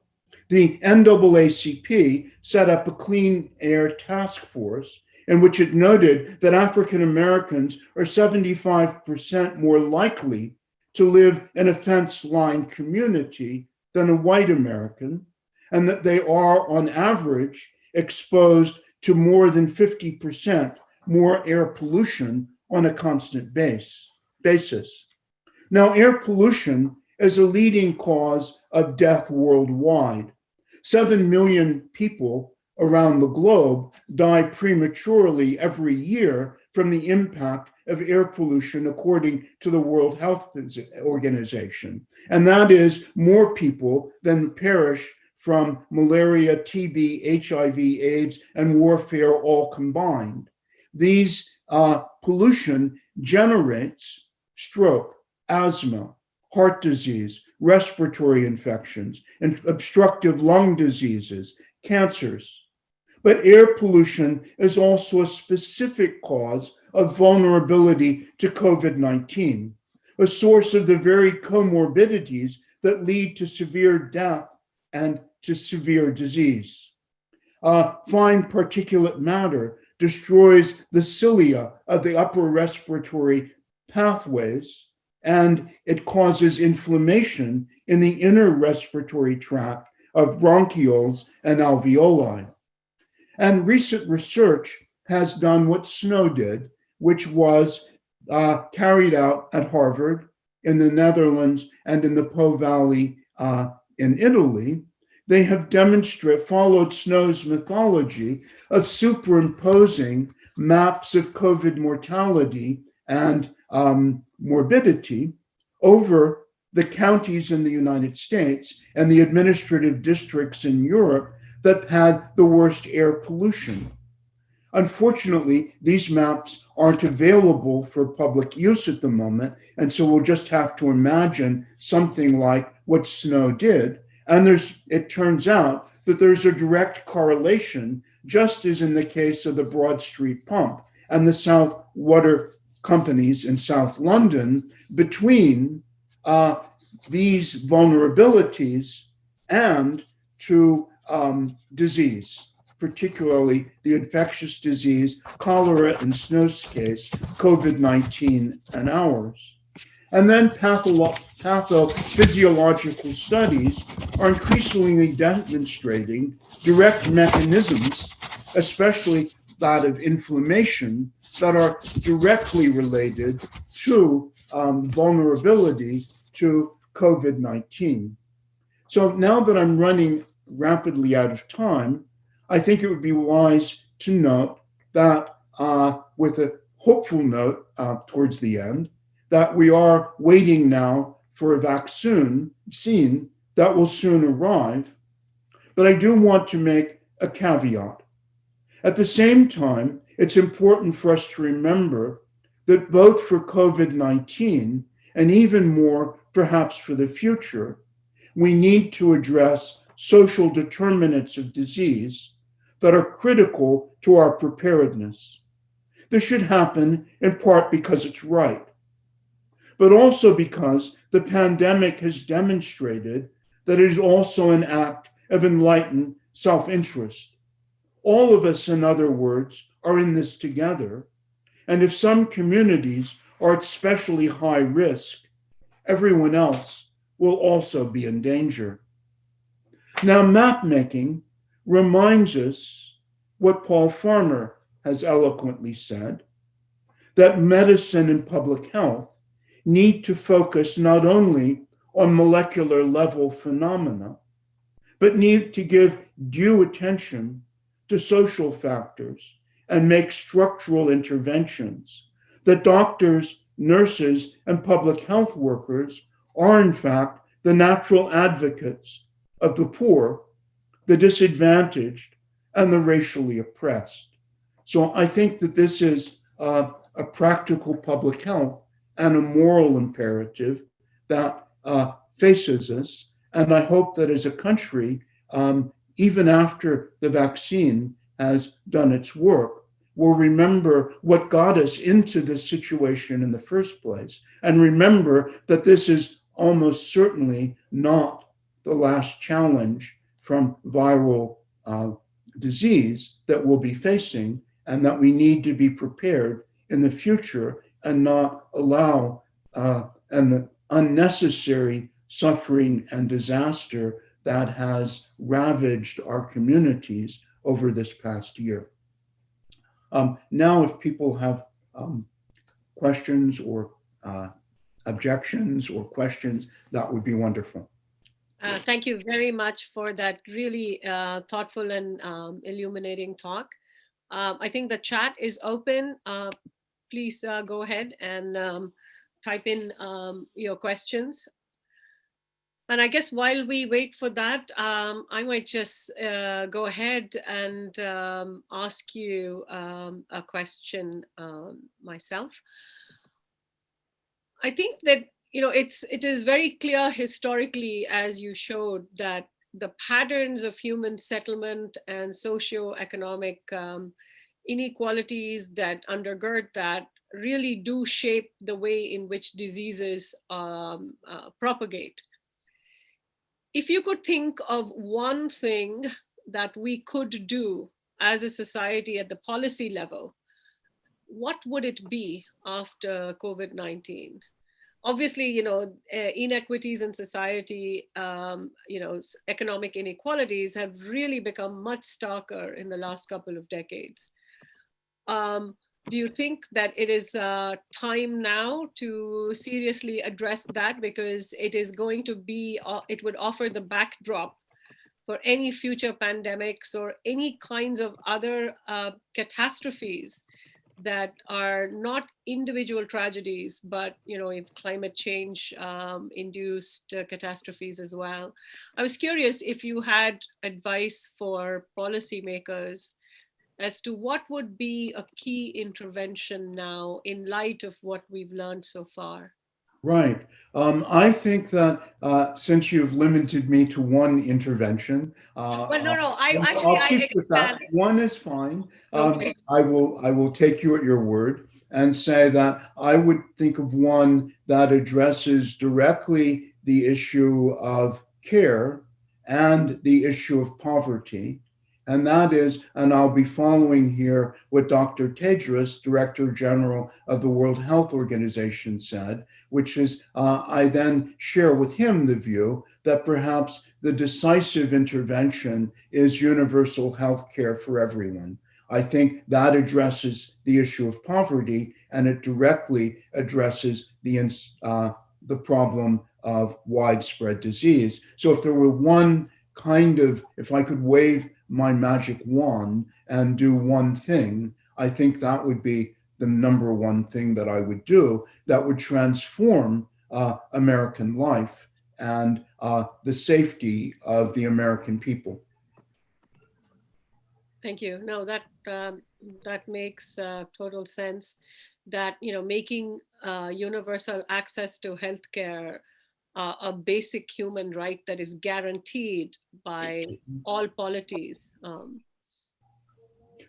B: The NAACP set up a clean air task force in which it noted that African Americans are 75% more likely to live in a fence-line community than a white American, and that they are, on average, exposed to more than 50% more air pollution on a constant basis. Now, air pollution is a leading cause of death worldwide. 7 million people around the globe die prematurely every year from the impact of air pollution, according to the World Health Organization. And that is more people than perish from malaria, TB, HIV, AIDS, and warfare all combined. These pollution generates stroke, asthma, heart disease, respiratory infections, and obstructive lung diseases, cancers. But air pollution is also a specific cause of vulnerability to COVID-19, a source of the very comorbidities that lead to severe death and to severe disease. Fine particulate matter destroys the cilia of the upper respiratory pathways, and it causes inflammation in the inner respiratory tract of bronchioles and alveoli. And recent research has done what Snow did, which was carried out at Harvard, in the Netherlands, and in the Po Valley in Italy. They have followed Snow's methodology of superimposing maps of COVID mortality and morbidity over the counties in the United States and the administrative districts in Europe that had the worst air pollution. Unfortunately, these maps aren't available for public use at the moment, and so we'll just have to imagine something like what Snow did. And it turns out that there's a direct correlation, just as in the case of the Broad Street pump and the South Water companies in South London, between these vulnerabilities and to disease, particularly the infectious disease, cholera in Snow's case, COVID-19 and ours. And then pathophysiological studies are increasingly demonstrating direct mechanisms, especially that of inflammation, that are directly related to vulnerability to COVID-19. So now that I'm running rapidly out of time, I think it would be wise to note that with a hopeful note towards the end, that we are waiting now for a vaccine that will soon arrive. But I do want to make a caveat. At the same time, it's important for us to remember that both for COVID-19 and even more perhaps for the future, we need to address social determinants of disease that are critical to our preparedness. This should happen in part because it's right, but also because the pandemic has demonstrated that it is also an act of enlightened self-interest. All of us, in other words, are in this together. And if some communities are at especially high risk, everyone else will also be in danger. Now, map making reminds us what Paul Farmer has eloquently said, that medicine and public health need to focus not only on molecular level phenomena, but need to give due attention to social factors and make structural interventions, that doctors, nurses, and public health workers are in fact the natural advocates of the poor, the disadvantaged, and the racially oppressed. So I think that this is a practical public health and a moral imperative that faces us. And I hope that as a country, even after the vaccine has done its work, we'll remember what got us into this situation in the first place, and remember that this is almost certainly not the last challenge from viral disease that we'll be facing, and that we need to be prepared in the future and not allow an unnecessary suffering and disaster that has ravaged our communities over this past year. Now, if people have questions or objections or questions, that would be wonderful.
A: Thank you very much for that really thoughtful and illuminating talk. I think the chat is open. Please go ahead and type in your questions. And I guess while we wait for that, I might just go ahead and ask you a question myself. I think that it is very clear historically, as you showed, that the patterns of human settlement and socio-economic inequalities that undergird that really do shape the way in which diseases propagate. If you could think of one thing that we could do as a society at the policy level, what would it be after COVID-19? Obviously, inequities in society, economic inequalities have really become much starker in the last couple of decades. Do you think that it is time now to seriously address that, because it is going to be, it would offer the backdrop for any future pandemics or any kinds of other catastrophes that are not individual tragedies, but climate change induced catastrophes as well. I was curious if you had advice for policymakers as to what would be a key intervention now in light of what we've learned so far.
B: Right. I think that since you've limited me to one intervention,
A: Well, no,
B: I'll
A: I
B: keep with that.
A: expand.
B: One is fine.
A: Okay.
B: I will take you at your word and say that I would think of one that addresses directly the issue of care and the issue of poverty. And that is, and I'll be following here what Dr. Tedros, Director General of the World Health Organization, said, which is, I then share with him the view that perhaps the decisive intervention is universal health care for everyone. I think that addresses the issue of poverty, and it directly addresses the problem of widespread disease. So if there were one kind of, if I could wave my magic wand and do one thing, I think that would be the number one thing that I would do that would transform American life and the safety of the American people.
A: Thank you. No, that makes total sense. That making universal access to healthcare a basic human right that is guaranteed by all polities.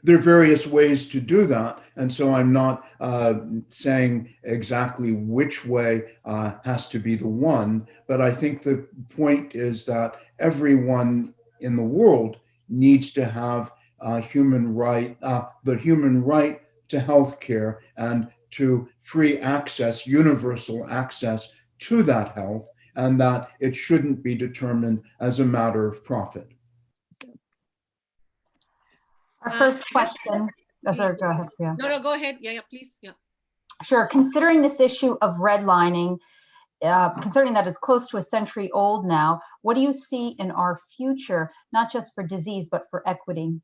B: There are various ways to do that, and so I'm not saying exactly which way has to be the one, but I think the point is that everyone in the world needs to have the human right to health care and to free access, universal access to that health, and that it shouldn't be determined as a matter of profit.
C: Our first question, sorry, go ahead. Yeah.
A: No, go ahead. Yeah, please. Yeah.
C: Sure. Considering this issue of redlining, considering that it's close to a century old now, what do you see in our future, not just for disease, but for equity?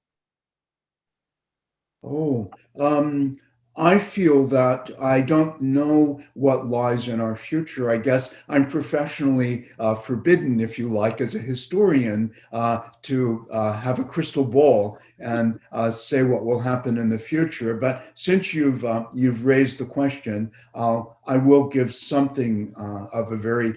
B: I feel that I don't know what lies in our future. I guess I'm professionally forbidden, if you like, as a historian, to have a crystal ball and say what will happen in the future. But since you've raised the question, I will give something of a very,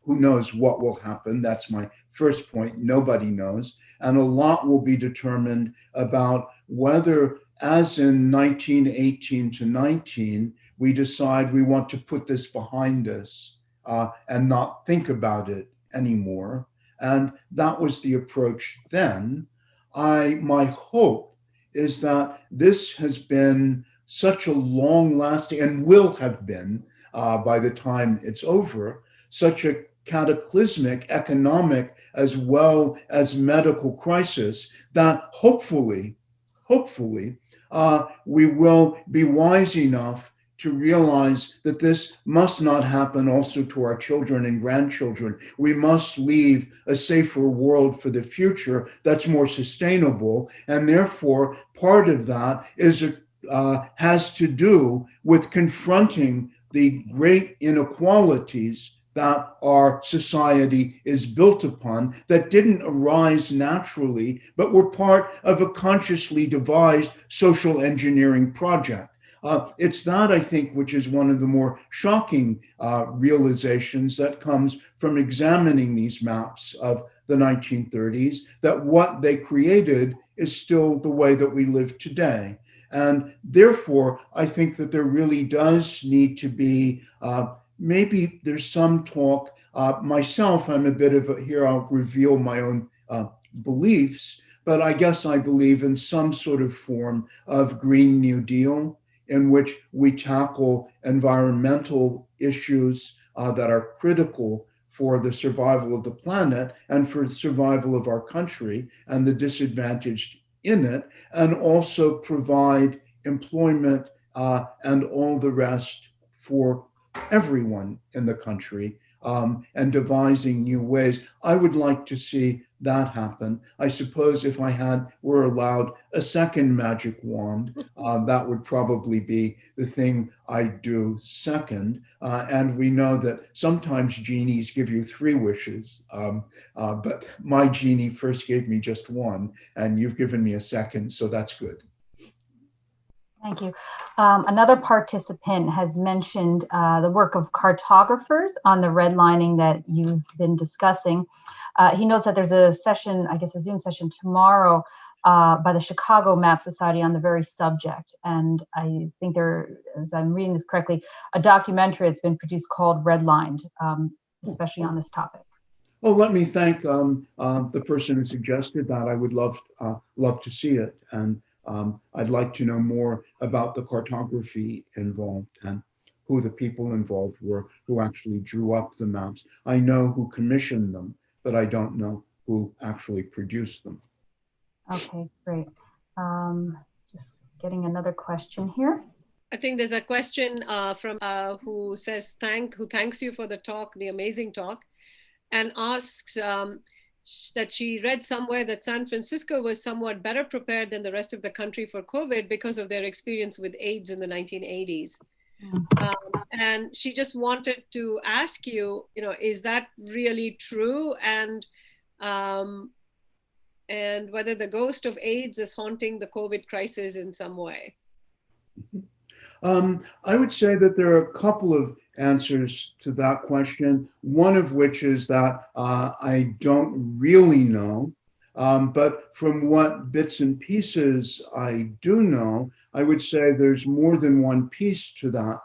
B: who knows what will happen. That's my first point. Nobody knows. And a lot will be determined about whether, as in 1918 to 19, we decide we want to put this behind us and not think about it anymore. And that was the approach then. My hope is that this has been such a long-lasting, and will have been by the time it's over, such a cataclysmic economic as well as medical crisis that hopefully, we will be wise enough to realize that this must not happen also to our children and grandchildren. We must leave a safer world for the future that's more sustainable. And therefore, part of that has to do with confronting the great inequalities that our society is built upon that didn't arise naturally, but were part of a consciously devised social engineering project. It's that, I think, which is one of the more shocking realizations that comes from examining these maps of the 1930s, that what they created is still the way that we live today. And therefore, I think that there really does need to be, maybe there's some talk, myself, I'm a bit of a, here I'll reveal my own beliefs, but I guess I believe in some sort of form of Green New Deal in which we tackle environmental issues that are critical for the survival of the planet and for the survival of our country and the disadvantaged in it, and also provide employment and all the rest for everyone in the country, and devising new ways. I would like to see that happen. I suppose if I were allowed a second magic wand, that would probably be the thing I'd do second. And we know that sometimes genies give you 3 wishes, but my genie first gave me just 1, and you've given me a second, so that's good.
C: Thank you. Another participant has mentioned the work of cartographers on the redlining that you've been discussing. He notes that there's a session, I guess a Zoom session tomorrow by the Chicago Map Society on the very subject. And I think there, as I'm reading this correctly, a documentary has been produced called Redlined, especially on this topic.
B: Well, let me thank the person who suggested that. I would love to see it. And I'd like to know more about the cartography involved and who the people involved were who actually drew up the maps. I know who commissioned them, but I don't know who actually produced them.
C: Okay, great. Just getting another question here.
A: I think there's a question from who says who thanks you for the talk, the amazing talk, and asks that she read somewhere that San Francisco was somewhat better prepared than the rest of the country for COVID because of their experience with AIDS in the 1980s. And she just wanted to ask you, is that really true? And whether the ghost of AIDS is haunting the COVID crisis in some way.
B: I would say that there are a couple of answers to that question, one of which is that I don't really know, but from what bits and pieces I do know, I would say there's more than one piece to that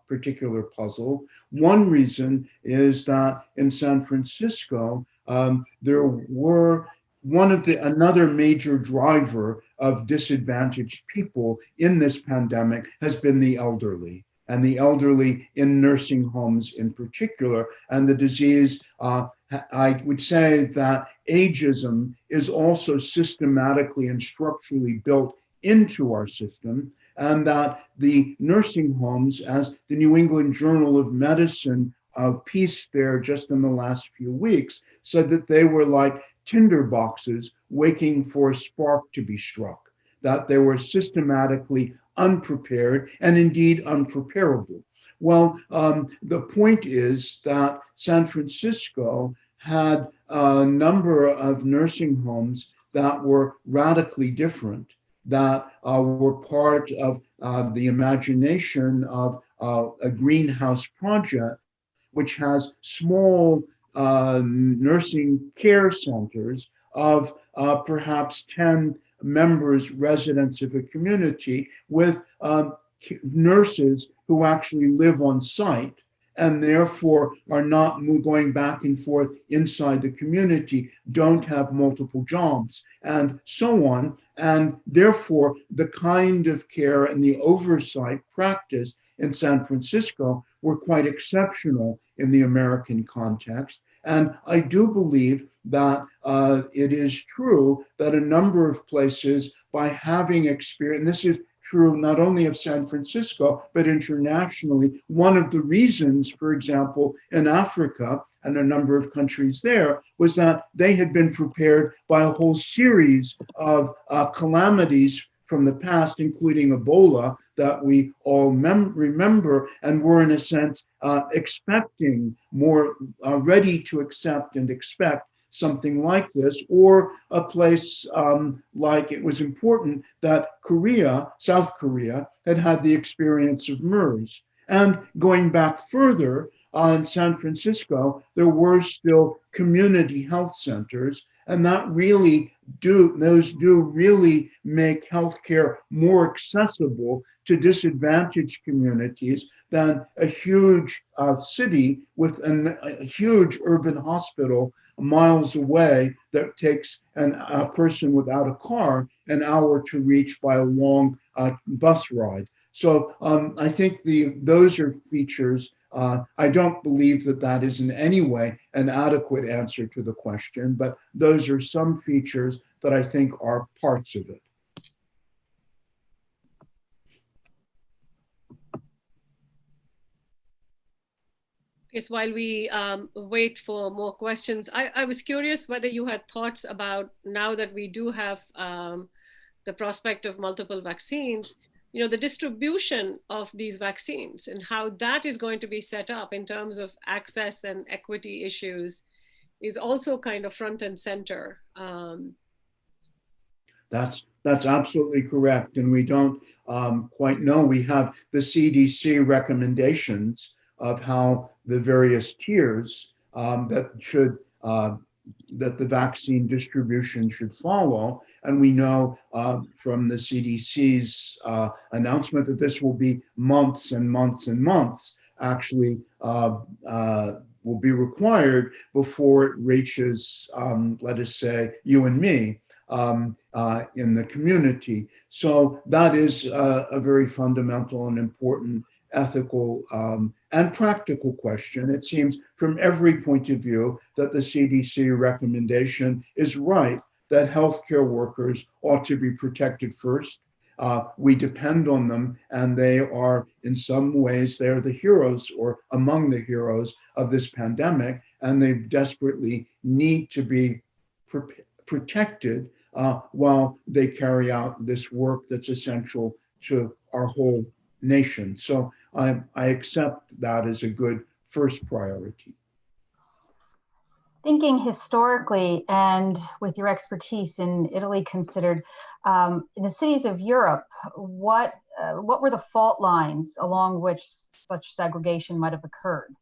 B: particular puzzle. One reason is that in San Francisco, there were another major driver of disadvantaged people in this pandemic has been the elderly, and the elderly in nursing homes in particular. And the disease, I would say that ageism is also systematically and structurally built into our system, and that the nursing homes, as the New England Journal of Medicine piece there just in the last few weeks, said that they were like tinder boxes waiting for a spark to be struck, that they were systematically unprepared and indeed unpreparable. Well, the point is that San Francisco had a number of nursing homes that were radically different, that were part of the imagination of a greenhouse project, which has small nursing care centers of perhaps 10 members, residents of a community, with nurses who actually live on site and therefore are not going back and forth inside the community, don't have multiple jobs, and so on. And therefore, the kind of care and the oversight practiced in San Francisco were quite exceptional in the American context. And I do believe that it is true that a number of places, by having experience, and this is true not only of San Francisco, but internationally, one of the reasons, for example, in Africa and a number of countries there, was that they had been prepared by a whole series of calamities from the past, including Ebola, that we all remember and were in a sense expecting, more ready to accept and expect something like this, or a place like, it was important that Korea, South Korea, had had the experience of MERS. And going back further, in San Francisco, there were still community health centers, and those do really make healthcare more accessible to disadvantaged communities than a huge city with a huge urban hospital miles away that takes a person without a car an hour to reach by a long bus ride. So I think those are features. I don't believe that is in any way an adequate answer to the question, but those are some features that I think are parts of it.
A: Yes, while we wait for more questions, I was curious whether you had thoughts about, now that we do have the prospect of multiple vaccines, the distribution of these vaccines and how that is going to be set up in terms of access and equity issues is also kind of front and center.
B: That's absolutely correct. And we don't quite know. We have the CDC recommendations of how the various tiers that the vaccine distribution should follow. And we know from the CDC's announcement that this will be months and months and months, actually will be required before it reaches, let us say, you and me in the community. So that is a very fundamental and important ethical and practical question. It seems from every point of view that the CDC recommendation is right, that healthcare workers ought to be protected first. We depend on them, and they are, in some ways, they're the heroes or among the heroes of this pandemic, and they desperately need to be protected while they carry out this work that's essential to our whole nation. So I accept that as a good first priority.
C: Thinking historically, and with your expertise in Italy considered, in the cities of Europe, what were the fault lines along which such segregation might have occurred?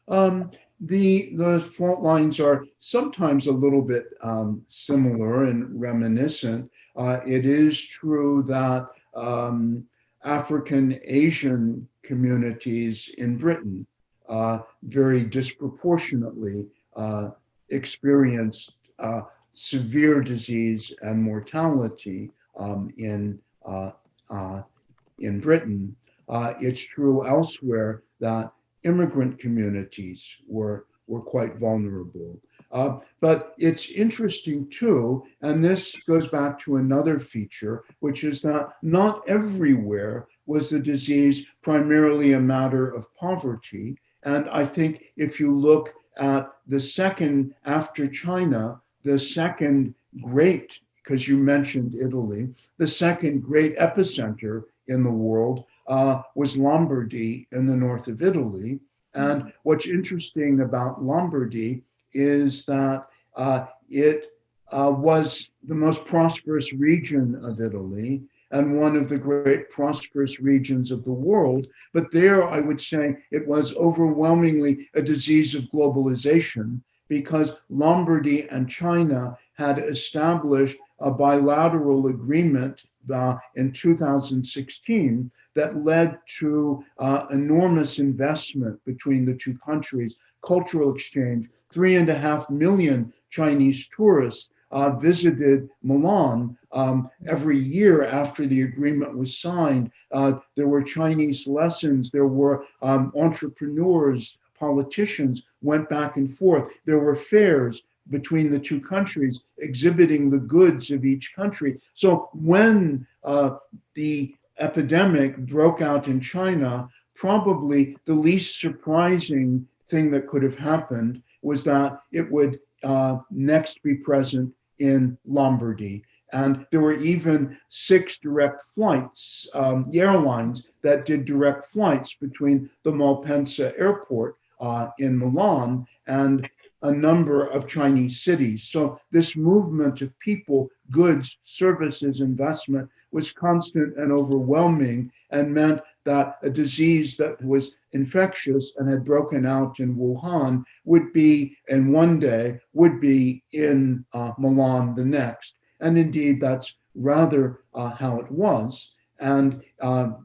B: Those fault lines are sometimes a little bit similar and reminiscent. It is true that African Asian communities in Britain very disproportionately experienced severe disease and mortality in Britain. It's true elsewhere that immigrant communities were quite vulnerable. But it's interesting too, and this goes back to another feature, which is that not everywhere was the disease primarily a matter of poverty. And I think if you look at the second, after China, the second great, because you mentioned Italy, the second great epicenter in the world was Lombardy in the north of Italy. And what's interesting about Lombardy is that it was the most prosperous region of Italy and one of the great prosperous regions of the world. But there, I would say, it was overwhelmingly a disease of globalization, because Lombardy and China had established a bilateral agreement in 2016 that led to enormous investment between the two countries, cultural exchange. 3.5 million Chinese tourists visited Milan every year after the agreement was signed. There were Chinese lessons, there were entrepreneurs, politicians went back and forth. There were fairs between the two countries exhibiting the goods of each country. So when the epidemic broke out in China, probably the least surprising thing that could have happened was that it would next be present in Lombardy. And there were even 6 direct flights, airlines that did direct flights between the Malpensa airport in Milan and a number of Chinese cities. So this movement of people, goods, services, investment was constant and overwhelming, and meant that a disease that was infectious and had broken out in Wuhan would be, in one day, would be in Milan the next. And indeed, that's rather how it was. And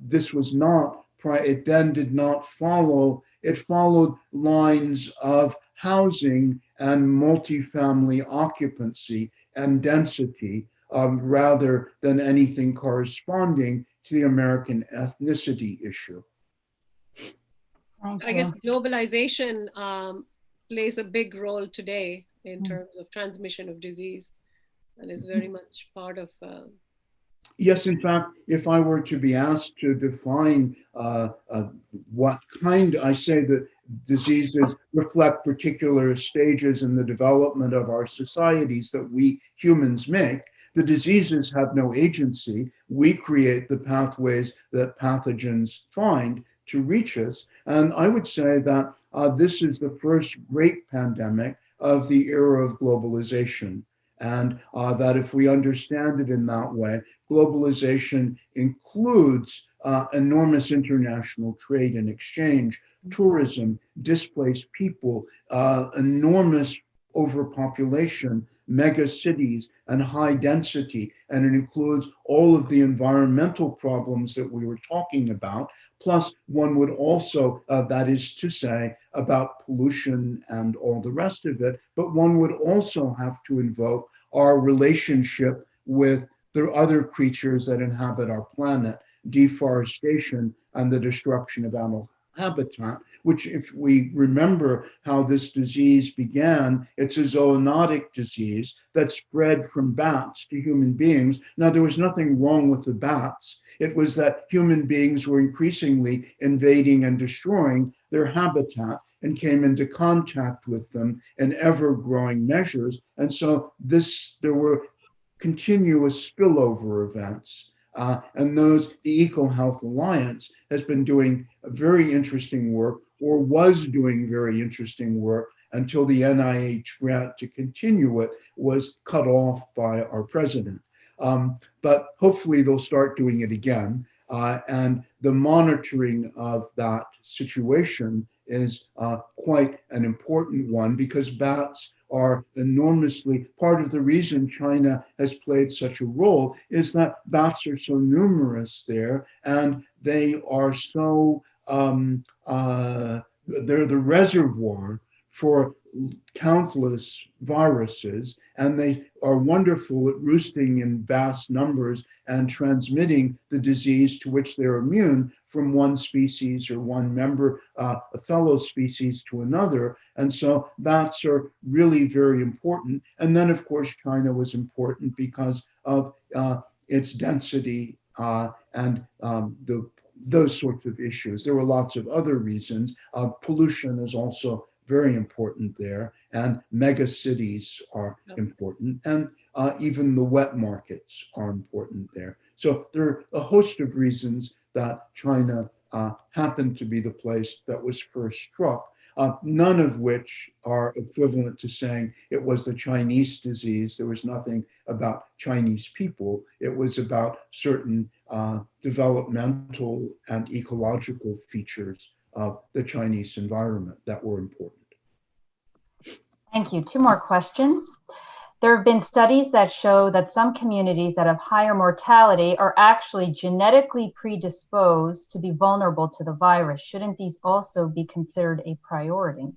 B: this was not, it then did not follow, it followed lines of housing and multifamily occupancy and density rather than anything corresponding to the American ethnicity issue.
C: Thank
A: I
C: you.
A: guess globalization plays a big role today in terms of transmission of disease, and is very much part of.
B: Yes, in fact, if I were to be asked to define what kind, I say that diseases reflect particular stages in the development of our societies that we humans make. The diseases have no agency. We create the pathways that pathogens find to reach us. And I would say that this is the first great pandemic of the era of globalization. And that if we understand it in that way, globalization includes enormous international trade and exchange, tourism, displaced people, enormous overpopulation, mega cities, and high density. And it includes all of the environmental problems that we were talking about. Plus, one would also, that is to say, about pollution and all the rest of it, but one would also have to invoke our relationship with the other creatures that inhabit our planet, deforestation and the destruction of animal habitat, which, if we remember how this disease began, it's a zoonotic disease that spread from bats to human beings. Now, there was nothing wrong with the bats. It was that human beings were increasingly invading and destroying their habitat and came into contact with them in ever-growing measures. And so there were continuous spillover events. And the EcoHealth Alliance has been doing very interesting work, or was doing very interesting work, until the NIH grant to continue it was cut off by our president. But hopefully they'll start doing it again. And the monitoring of that situation is quite an important one, because bats are enormously, part of the reason China has played such a role is that bats are so numerous there, and they are so, they're the reservoir for countless viruses, and they are wonderful at roosting in vast numbers and transmitting the disease to which they're immune from one species or one member, a fellow species to another. And so bats are really very important. And then, of course, China was important because of its density and those sorts of issues. There were lots of other reasons. Pollution is also very important there, and mega cities are important, and even the wet markets are important there. So there are a host of reasons that China happened to be the place that was first struck, none of which are equivalent to saying it was the Chinese disease. There was nothing about Chinese people. It was about certain developmental and ecological features of the Chinese environment that were important.
C: Thank you. 2 more questions. There have been studies that show that some communities that have higher mortality are actually genetically predisposed to be vulnerable to the virus. Shouldn't these also be considered a priority?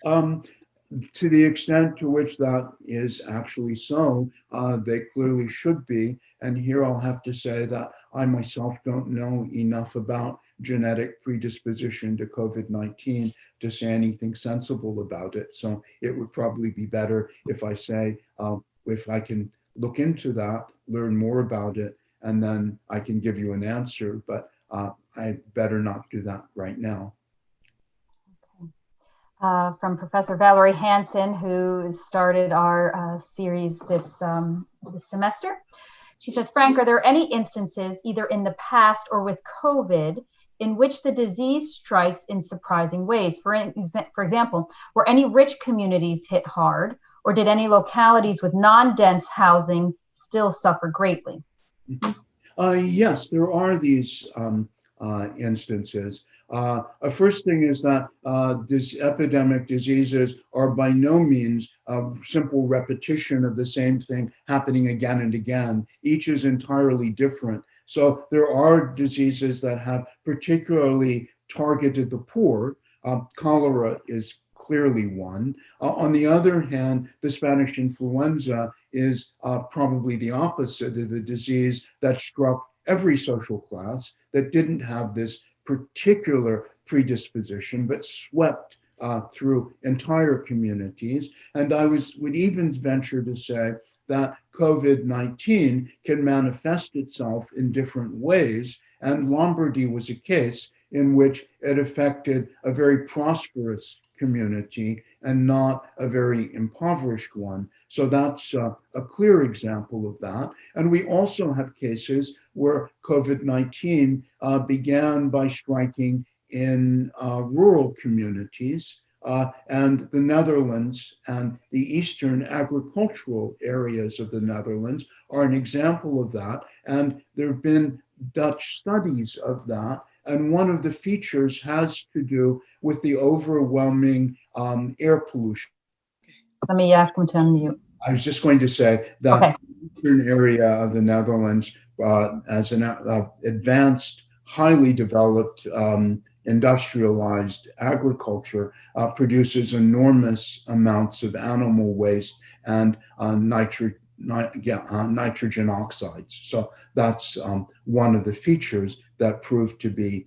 B: To the extent to which that is actually so, they clearly should be. And here I'll have to say that I myself don't know enough about genetic predisposition to COVID-19 to say anything sensible about it. So it would probably be better if I say, if I can look into that, learn more about it, and then I can give you an answer, but I better not do that right now.
C: from Professor Valerie Hansen, who started our series this semester. She says, Frank, are there any instances, either in the past or with COVID, in which the disease strikes in surprising ways? For example, were any rich communities hit hard, or did any localities with non-dense housing still suffer greatly?
B: Yes, there are these instances. First thing is that these epidemic diseases are by no means a simple repetition of the same thing happening again and again. Each is entirely different. So there are diseases that have particularly targeted the poor. Cholera is clearly one. On the other hand, the Spanish influenza is probably the opposite of the disease that struck every social class, that didn't have this particular predisposition, but swept through entire communities. And I would even venture to say that COVID-19 can manifest itself in different ways. And Lombardy was a case in which it affected a very prosperous community and not a very impoverished one. So that's a clear example of that. And we also have cases where COVID-19 began by striking in rural communities, and the Netherlands and the eastern agricultural areas of the Netherlands are an example of that. And there have been Dutch studies of that. And one of the features has to do with the overwhelming air pollution.
C: Let me ask him to unmute.
B: I was just going to say that the eastern area of the Netherlands, as an advanced, highly developed, industrialized agriculture, produces enormous amounts of animal waste and nitrogen oxides. So that's one of the features that proved to be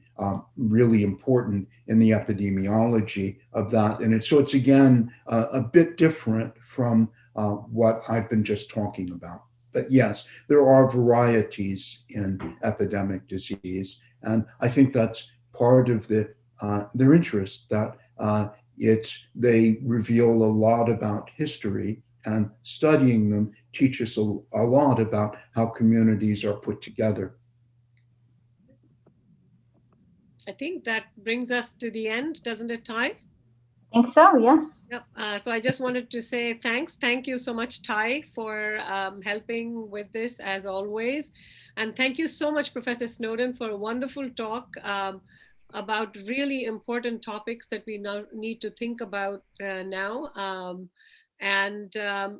B: really important in the epidemiology of that. And so it's again a bit different from what I've been just talking about. But yes, there are varieties in epidemic disease, and I think that's part of their interest, that they reveal a lot about history, and studying them teaches a lot about how communities are put together.
A: I think that brings us to the end, doesn't it, Ty?
C: I think so, yes.
A: Yep. So I just wanted to say thanks. Thank you so much, Ty, for helping with this as always. And thank you so much, Professor Snowden, for a wonderful talk about really important topics that we now need to think about now.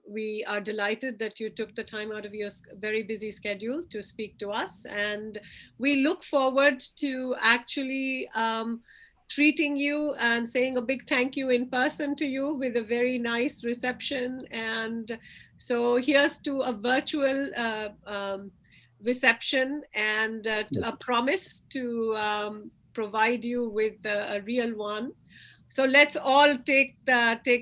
A: We are delighted that you took the time out of your very busy schedule to speak to us. And we look forward to actually treating you and saying a big thank you in person to you with a very nice reception. And so here's to a virtual reception and a promise to provide you with a real one. So let's all take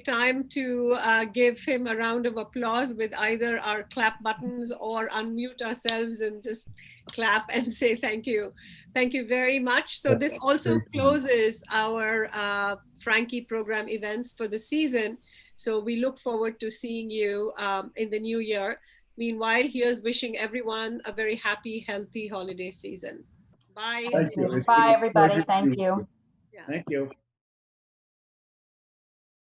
A: time to give him a round of applause with either our clap buttons or unmute ourselves and just clap and say thank you. Thank you very much. So this also closes our Frankie program events for the season. So we look forward to seeing you in the new year. Meanwhile, here's wishing everyone a very happy, healthy holiday season. Bye.
B: Thank you.
C: Bye, everybody. Thank you.
B: Thank you.